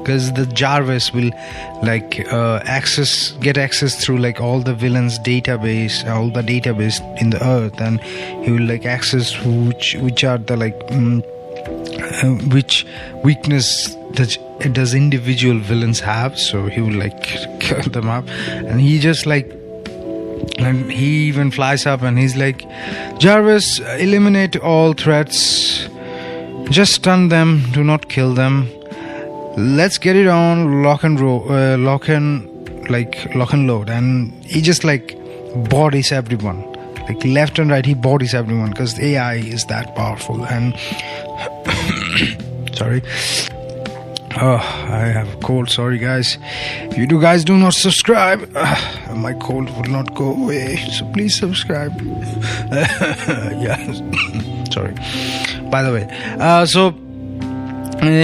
because the Jarvis will like get access through like all the villains database, all the database in the earth, and he will like access which are the like which weakness does individual villains have, so he will like kill them up. And he just like, and he even flies up and he's like, Jarvis, eliminate all threats, just stun them, do not kill them, let's get it on, lock and load. And he just like bodies everyone, like left and right, he bodies everyone, because the AI is that powerful. And sorry, oh, I have a cold, sorry guys. If you guys do not subscribe, my cold will not go away, so please subscribe. Yeah. Sorry. By the way,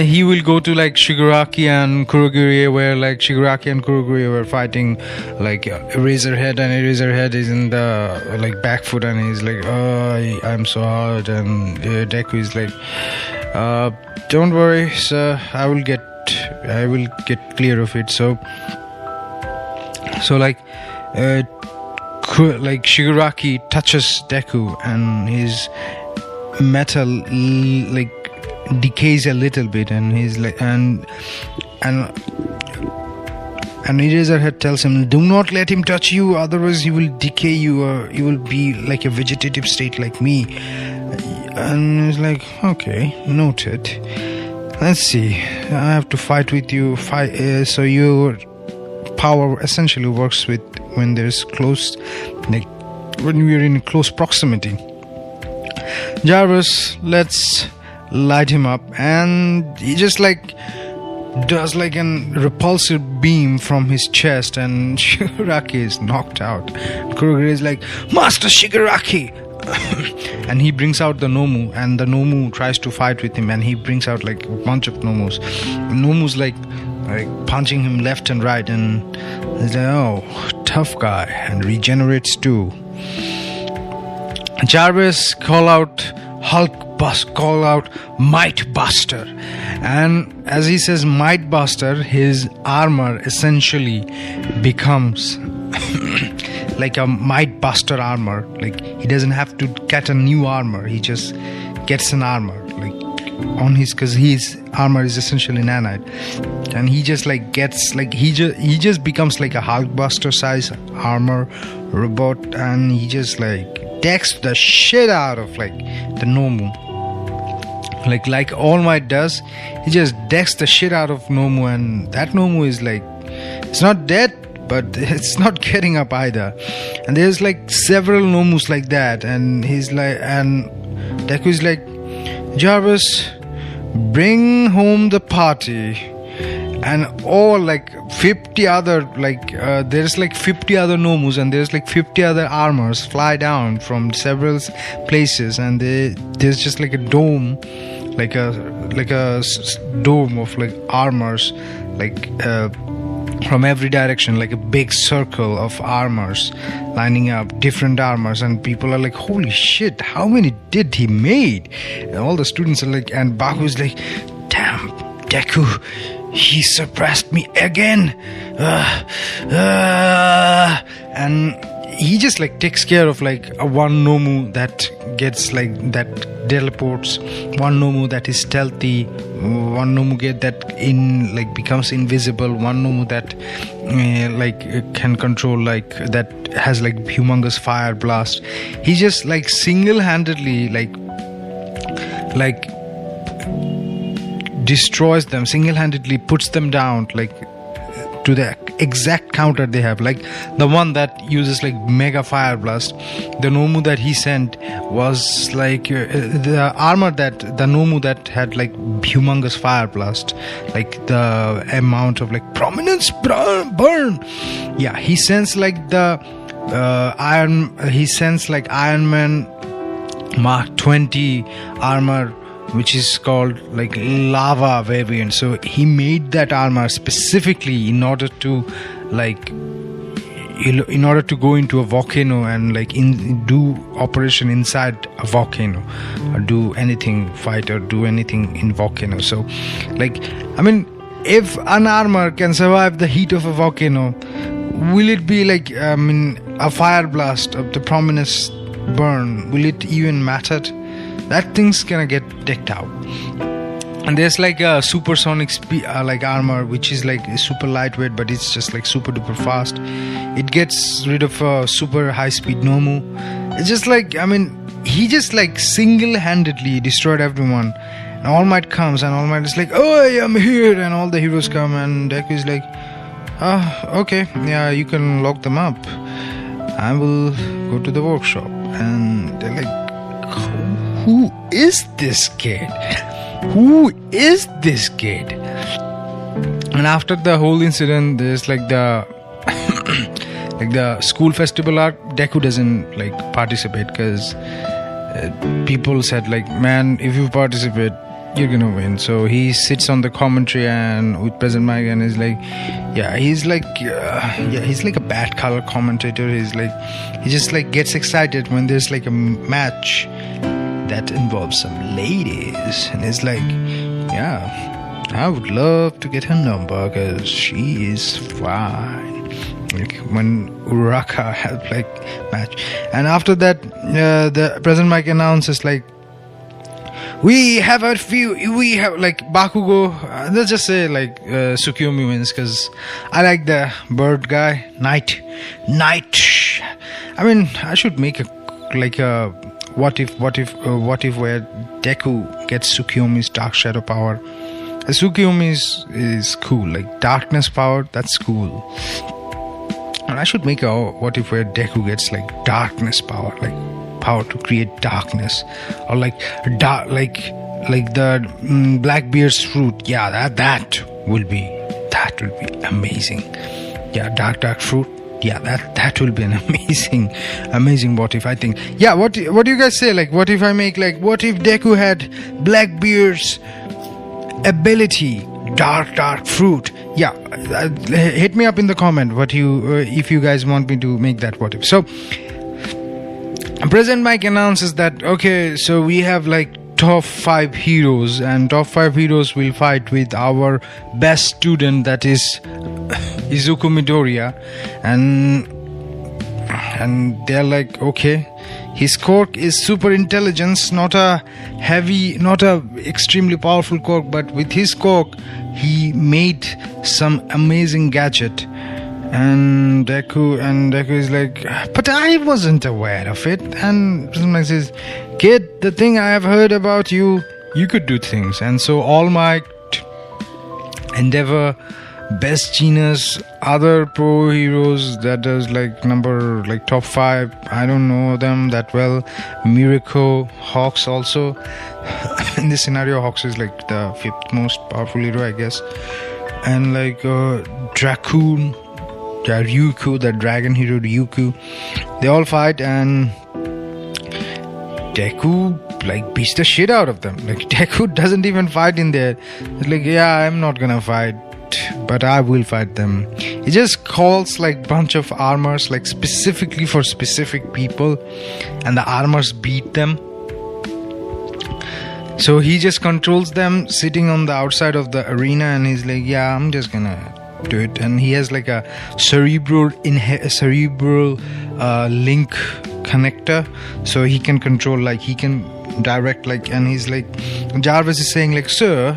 he will go to like Shigaraki and Kurogiri, where like Shigaraki and Kurogiri were fighting like Eraserhead, and Eraserhead is in the like back foot, and he's like, oh, I'm so hard. And Deku is like, don't worry, sir, I will get clear of it. So like Shigaraki touches Deku, and his metal like decays a little bit, and he's like, and Eraserhead tells him, do not let him touch you, otherwise he will decay you, or you will be like a vegetative state like me. And he's like, okay, noted. Let's see, I have to fight with you. So your power essentially works with when there's close, like when we're in close proximity. Jarvis, let's light him up. And he just like does like an repulsive beam from his chest, and Shigaraki is knocked out. Kurogiri is like, Master Shigaraki. And he brings out the Nomu, and the Nomu tries to fight with him, and he brings out like a bunch of Nomus. Nomu's like punching him left and right, and he's like, oh, tough guy, and regenerates too. Jarvis call out Might Buster, and as he says Might Buster, his armor essentially becomes like a Might Buster armor. Like he doesn't have to get a new armor, he just gets an armor like on his, because his armor is essentially nanite, and he just like gets like he just becomes like a Hulkbuster size armor robot, and he just like decks the shit out of like the Nomu. Like All Might does, he just decks the shit out of Nomu, and that Nomu is like, it's not dead, but it's not getting up either. And there's like several Nomus like that, and he's like, and Deku is like, Jarvis, bring home the party. And all like 50 other like there's like 50 other Nomus, and there's like 50 other armors fly down from several places, and there's just like a dome, like a dome of like armors, like from every direction, like a big circle of armors lining up, different armors, and people are like, holy shit, how many did he made? And all the students are like, and Baku's like, damn, Deku, he surpassed me again. And he just like takes care of like a one Nomu that gets like that teleports, one Nomu that is stealthy, one Nomu that in like becomes invisible, one Nomu that like can control, like that has like humongous fire blast. He just like single-handedly like destroys them, single-handedly puts them down like to the exact counter they have. Like the one that uses like mega fire blast, the Nomu that he sent was like the armor that the Nomu that had like humongous fire blast, like the amount of like prominence burn. Yeah, he sends like the Ironman Mark 20 armor, which is called like lava variant. So he made that armor specifically in order to go into a volcano and like do operation inside a volcano, or do anything, fight or do anything in volcano. So like, I mean, if an armor can survive the heat of a volcano, will it be like, a fire blast of the prominence burn? Will it even matter? That thing's gonna get decked out. And there's like a supersonic like armor, which is like super lightweight, but it's just like super duper fast. It gets rid of a super high speed Nomu. It's just like, he just like single-handedly destroyed everyone. And All Might comes, and All Might is like, oh, I am here, and all the heroes come, and Deku is like, okay, yeah, you can lock them up. I will go to the workshop. And they're like, who is this kid? Who is this kid? And after the whole incident, there's like the like the school festival arc. Deku doesn't like participate because people said like, man, if you participate, you're gonna win. So he sits on the commentary and with present mic, and is like, he's like a bad color commentator. He just like gets excited when there's like a match that involves some ladies, and it's like, I would love to get her number because she is fine. Like when Uraka had like match, and after that, the present mic announces like, we have like Bakugo. Let's just say like Tsukuyomi wins because I like the bird guy, Knight. I should make a what if where Deku gets Tsukuyomi's dark shadow power. Tsukuyomi is cool, like darkness power, that's cool. And I should make a what if where Deku gets like darkness power, like power to create darkness, or like the Blackbeard's fruit. Yeah, that will be amazing. Yeah, dark fruit. Yeah, that will be an amazing what if, I think. Yeah, what do you guys say? Like, what if I make like, what if Deku had Blackbeard's ability, dark fruit? Yeah, hit me up in the comment if you guys want me to make that what if. So President Mike announces that, okay, so we have like top 5 heroes, and top 5 heroes will fight with our best student, that is Izuku Midoriya, and they're like, okay, his quirk is super intelligence, not a extremely powerful quirk, but with his quirk he made some amazing gadget. And Deku is like, but I wasn't aware of it. And someone says, kid, the thing I have heard about you could do things. And so All Might, Endeavor, Best Genius, other pro heroes that is like number like top 5, I don't know them that well. Miriko, Hawks also. In this scenario, Hawks is like the 5th most powerful hero, I guess. And like Dracoon, Ryuku, the dragon hero Ryuku, they all fight, and Deku like beats the shit out of them. Like Deku doesn't even fight in there. It's like, yeah, I'm not gonna fight, but I will fight them. He just calls like bunch of armors like specifically for specific people, and the armors beat them. So he just controls them sitting on the outside of the arena, and he's like, yeah, I'm just gonna do it. And he has like a cerebral link connector, so he can control, like he can direct, like, and he's like, Jarvis is saying like, sir,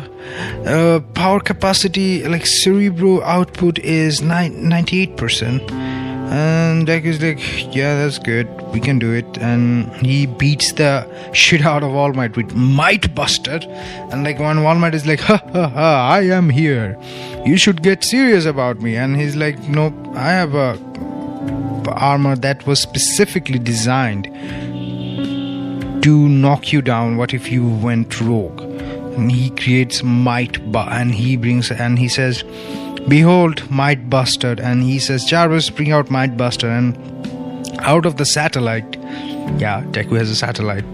power capacity, like cerebral output is 98%. And Deku is like, yeah, that's good, we can do it. And he beats the shit out of All Might with Might Buster. And like when All Might is like, ha ha ha, I am here, you should get serious about me. And he's like, nope, I have a armor that was specifically designed to knock you down. What if you went rogue? And he creates and he says, behold, Might Buster. And he says, Jarvis, bring out Might Buster. And out of the satellite, yeah, Deku has a satellite,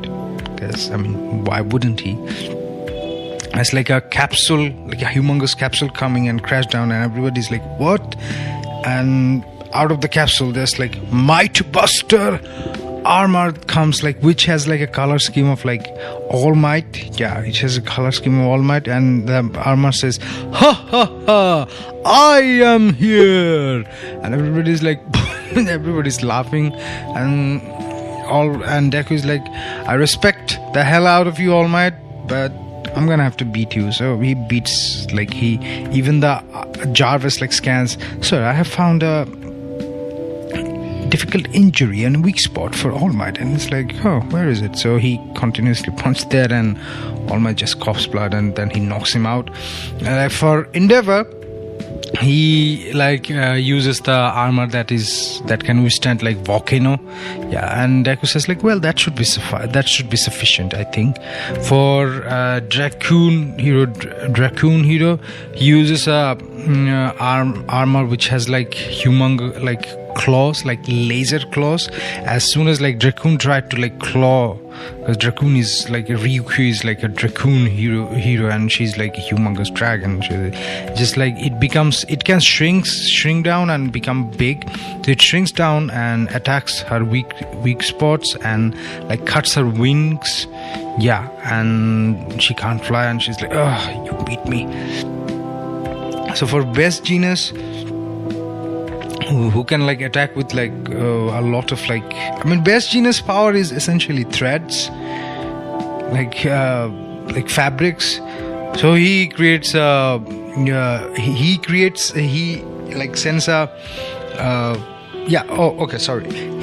because I mean, why wouldn't he? It's like a capsule, like a humongous capsule coming and crash down, and everybody's like, what? And out of the capsule there's like, Might Buster armor comes like, which has like a color scheme of like All Might. Yeah, it has a color scheme of All Might, and the armor says, "Ha ha ha! I am here!" And everybody's like, everybody's laughing, and Deku is like, "I respect the hell out of you, All Might, but I'm gonna have to beat you." So he beats, like, even the Jarvis like scans, "Sir, I have found a difficult injury and weak spot for All Might." And it's like, "Oh, where is it?" So he continuously punched there, and All Might just coughs blood, and then he knocks him out. For Endeavor, he uses the armor that can withstand like volcano. Yeah, and Deku says like, "Well, that should be sufficient, I think." For Dracoon Hero, he uses a armor which has like humongous like claws, like laser claws. As soon as like Dracoon tried to like claw, because Dracoon is like Ryukyu is like a Dracoon hero, and she's like a humongous dragon. Just like it can shrink down and become big. So it shrinks down and attacks her weak spots and like cuts her wings. Yeah, and she can't fly, and she's like, "Oh, you beat me." So for Best Genius, who can like attack with like a lot of like, I mean, Best Genius power is essentially threads, like fabrics. So he creates sends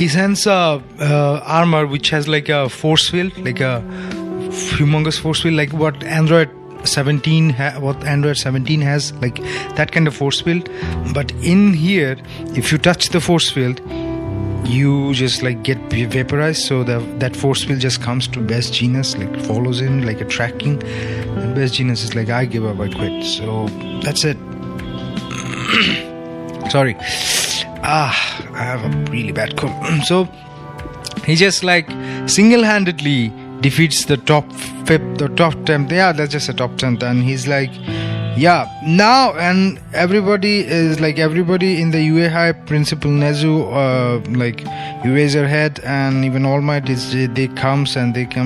he sends a armor which has like a force field, like a humongous force field, like what Android 17 has, like that kind of force field. But in here, if you touch the force field, you just like get vaporized. So that force field just comes to Best Genius, like follows him like a tracking, and Best Genius is like, "I give up, I quit." So that's it. Sorry, I have a really bad cold. So he just like single-handedly defeats the top 10th. Yeah, that's just a top 10th. And he's like, yeah, now, and everybody in the UA High, Principal Nezu, like Eraserhead, and even All Might they come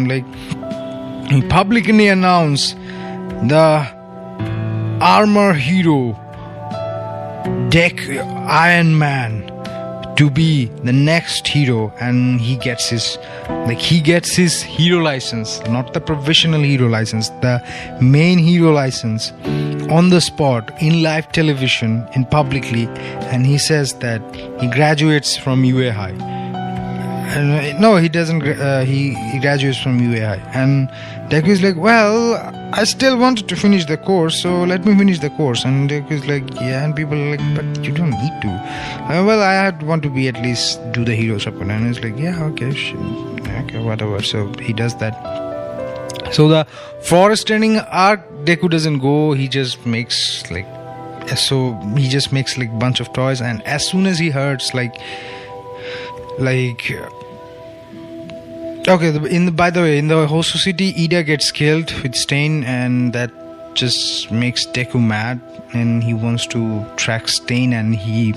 like, he publicly announce the armor hero Deku Ironman to be the next hero, and he gets his hero license, not the professional hero license, the main hero license, on the spot, in live television, in publicly. And he says that he graduates from UA High. No, he doesn't. He graduates from UA High. And Deku is like, "Well, I still wanted to finish the course, so let me finish the course." And Deku is like, "Yeah," and people are like, "But you don't need to." "Well, I want to be at least do the hero support." And he's like, "Yeah, okay, okay, whatever." So he does that. So the forest training arc, Deku doesn't go. He just makes like bunch of toys, and as soon as he hurts okay, by the way, in the whole society, Ida gets killed with Stain, and that just makes Deku mad, and he wants to track Stain, and he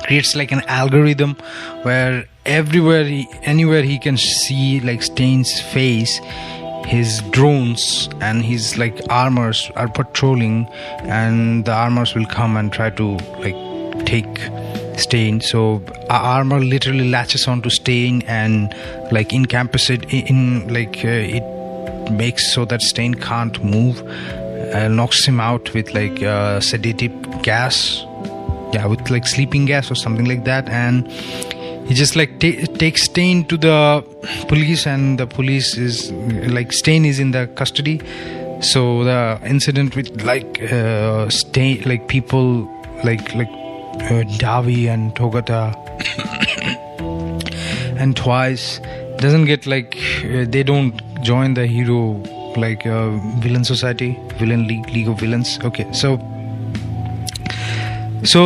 creates like an algorithm where anywhere he can see like Stain's face, his drones and his like armors are patrolling, and the armors will come and try to like take Stain. So our armor literally latches onto Stain and like incapacitates it makes so that Stain can't move, knocks him out with like sedative gas, with like sleeping gas or something like that. And he just like takes Stain to the police, and the police is like, Stain is in the custody. So the incident with like Stain, like people like Davi and Togata and Twice doesn't get like they don't join the hero like villain society, villain league of villains. Okay, so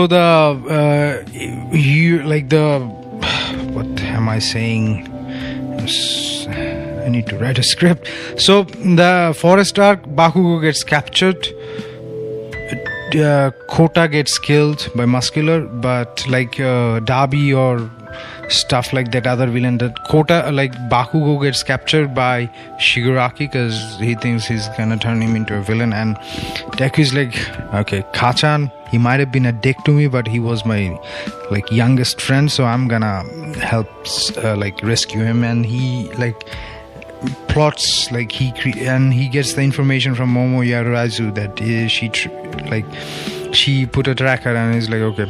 the what am I saying? I need to write a script. So the forest arc, Bakugo gets captured, Kota gets killed by Muscular, but like Dabi or stuff like that other villain. That Kota, like Bakugo, gets captured by Shigaraki because he thinks he's gonna turn him into a villain, and Deku is like, okay, Kachan, he might have been a dick to me, but he was my like youngest friend, so I'm gonna help like rescue him. And he like plots, like he gets the information from Momo Yarurazu that she put a tracker, and he's like, okay,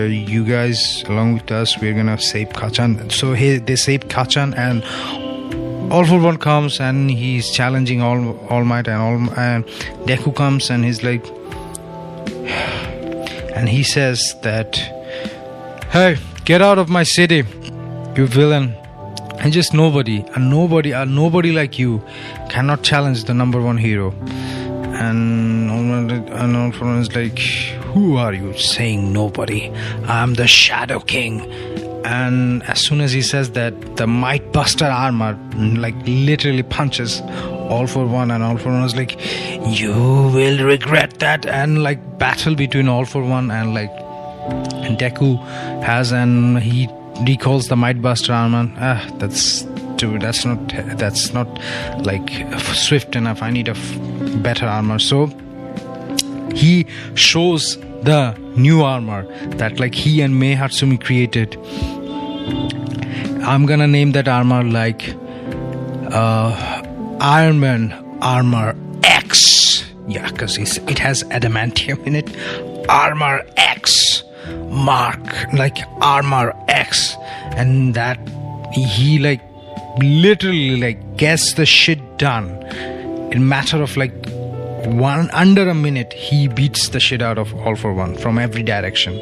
you guys along with us, we're gonna save Kachan. So they save Kachan, and All For One comes and he's challenging All Might, and Deku comes and he's like, and he says that, hey, get out of my city, you villain. And just nobody like you cannot challenge the number one hero. And All For One is like, who are you saying nobody? I'm the Shadow King. And as soon as he says that, the Might Buster armor like literally punches All For One, and All For One is like, you will regret that. And like battle between All For One and Deku has, and he recalls the Might Buster armor. That's not like swift enough. I need a better armor. So he shows the new armor that like he and Mei Hatsumi created. I'm gonna name that armor like Ironman Armor X. Yeah, because it has adamantium in it. Armor X. Mark, like Armor X. And that he like literally like gets the shit done in a matter of like under a minute. He beats the shit out of All For One from every direction.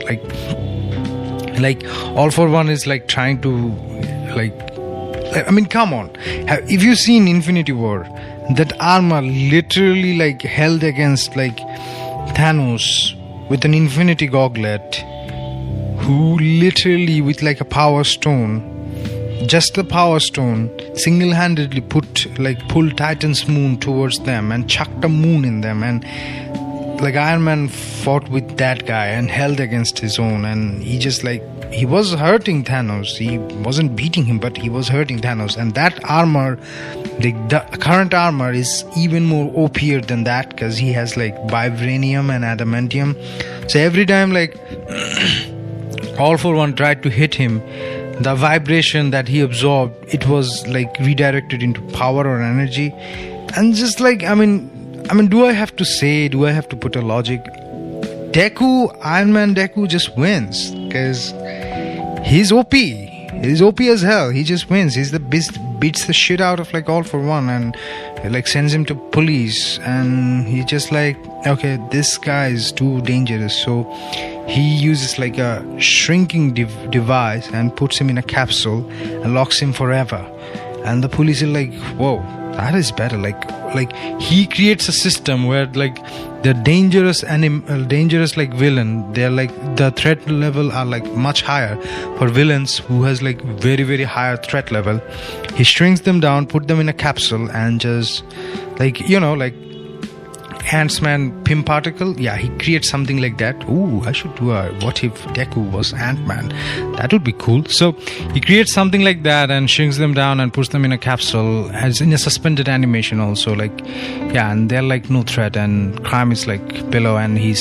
Like All For One is like trying to like, I mean, come on, if you've seen Infinity War, that armor literally like held against like Thanos with an infinity gauntlet, who literally with like a power stone, just the power stone, single-handedly pulled Titan's moon towards them and chucked a moon in them. And like Iron Man fought with that guy and held against his own, and he was hurting Thanos. He wasn't beating him, but he was hurting Thanos. And that armor, the current armor, is even more OP'er than that, because he has like vibranium and adamantium. So every time like All For One tried to hit him, the vibration that he absorbed, it was like redirected into power or energy. And just like, I mean, do I have to put a logic? Iron Man Deku just wins because he's OP. He's OP as hell. He just wins. He's the beats the shit out of like All For One, and like sends him to police. And he just like, okay, this guy is too dangerous. So he uses like a shrinking device and puts him in a capsule and locks him forever. And the police are like, whoa, that is better. Like he creates a system where like the dangerous like villain, they're like the threat level are like much higher for villains who has like very very higher threat level. He shrinks them down, put them in a capsule, and just like, you know, like Ant-Man Pym particle. Yeah, he creates something like that. Ooh, I should do a what if Deku was Ant-Man. That would be cool. So he creates something like that and shrinks them down and puts them in a capsule, as in a suspended animation also. Like, yeah, and they're like no threat, and crime is like below. And he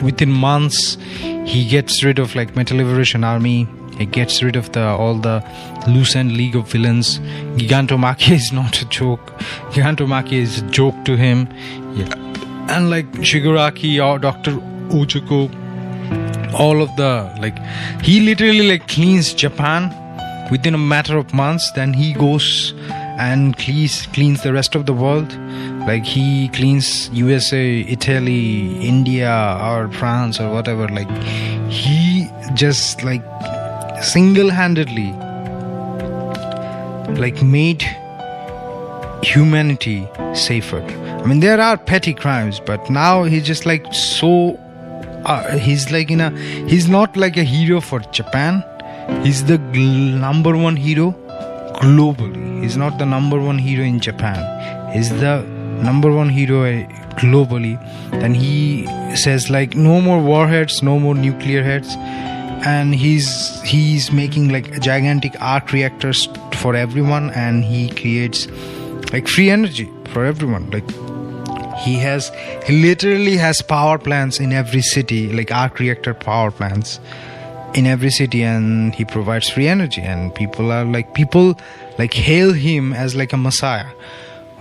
within months he gets rid of like Metal Liberation Army. He gets rid of all the loose end league of villains. Gigantomachia is not a joke. Gigantomachia is a joke to him. Yeah. And like Shigaraki or Dr. Ojoko, all of the like, he literally like cleans Japan within a matter of months. Then he goes and cleans the rest of the world. Like he cleans USA, Italy, India, or France, or whatever. Like he just like single-handedly like made humanity safer. I mean, there are petty crimes, but now he's just like so he's like he's not like a hero for Japan. He's the number one hero globally. He's not the number one hero in Japan. He's the number one hero globally. Then he says like, no more warheads, no more nuclear heads. and he's making like gigantic arc reactors for everyone, and he creates like free energy for everyone. Like he literally has power plants in every city, like arc reactor power plants in every city, and he provides free energy, and people hail him as like a messiah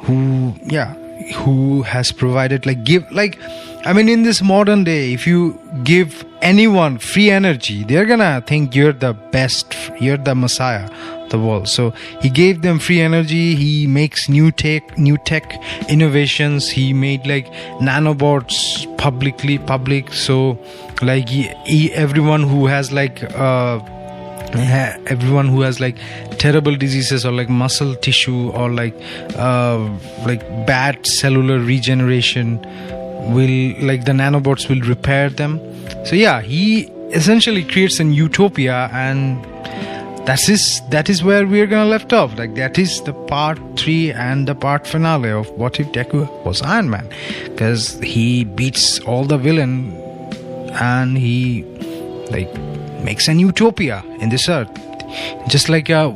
who has provided in this modern day, if you give anyone free energy, they're gonna think you're the best, you're the messiah of the world. So he gave them free energy. He makes new tech innovations. He made like nanobots public, so like everyone who has like terrible diseases, or like muscle tissue, or like bad cellular regeneration, the nanobots will repair them. So yeah, he essentially creates an utopia, and that is where we're gonna left off. Like that is the part 3 and the part finale of What If Deku Was Iron Man, because he beats all the villain and he like makes an utopia in this earth. Just like the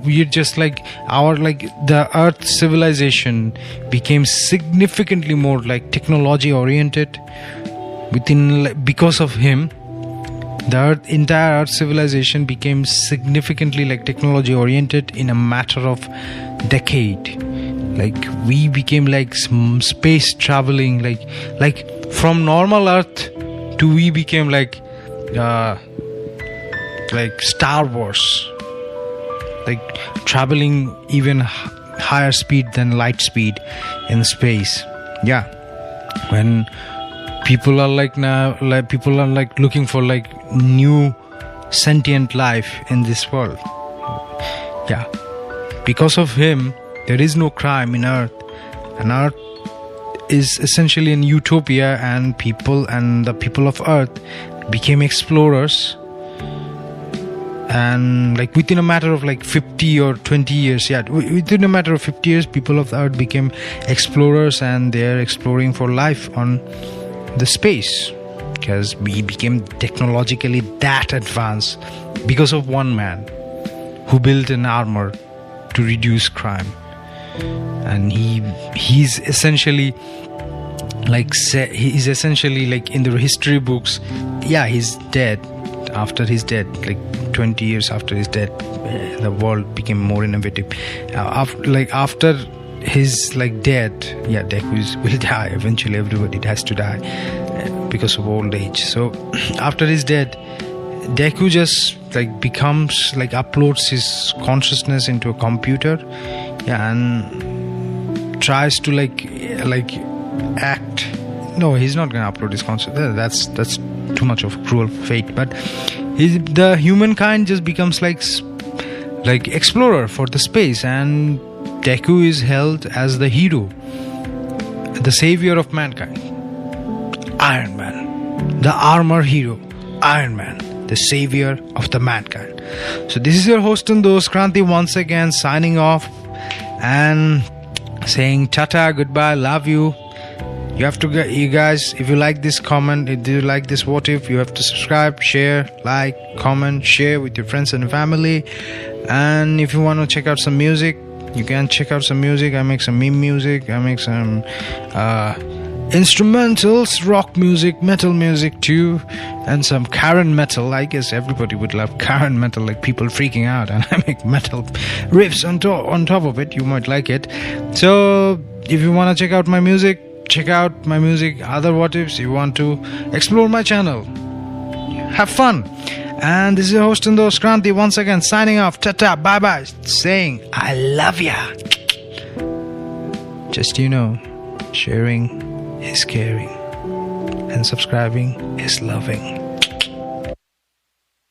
Earth civilization became significantly more like technology oriented because of him. The entire Earth civilization became significantly like technology oriented in a matter of decade. Like we became like space traveling, like from normal Earth to we became like Star Wars, like traveling even higher speed than light speed in space. Yeah, when people are looking for like new sentient life in this world. Yeah, because of him there is no crime in Earth, and Earth is essentially an utopia, and the people of Earth became explorers. And like within a matter of like 50 or 20 years, within a matter of 50 years, people of the Earth became explorers, and they're exploring for life on the space, because we became technologically that advanced because of one man who built an armor to reduce crime. And he's essentially like in the history books, he's dead. After his death, like 20 years after his death, the world became more innovative. After his like death, Deku will die eventually. Everybody has to die because of old age. So after his death, Deku just like becomes like uploads his consciousness into a computer, and tries to like act. No, he's not gonna upload his consciousness. That's too much of cruel fate. But the humankind just becomes like explorer for the space, and Deku is held as the hero, the savior of mankind. Iron Man, the armor hero. Iron Man, the savior of the mankind. So this is your host and host Kranti once again signing off and saying tata, goodbye, love you. You guys, if you like this comment, if you like this what if, you have to subscribe, share, like, comment, share with your friends and family. And if you want to check out some music, you can check out some music. I make some meme music, I make some instrumentals, rock music, metal music too, and some Karen metal. I guess everybody would love Karen metal, like people freaking out, and I make metal riffs on top of it. You might like it. So if you want to check out my music, check out my music, other what ifs. You want to explore my channel, have fun. And this is your host and host Kranti once again signing off. Tata, bye bye, saying I love ya. Just sharing is caring, and subscribing is loving.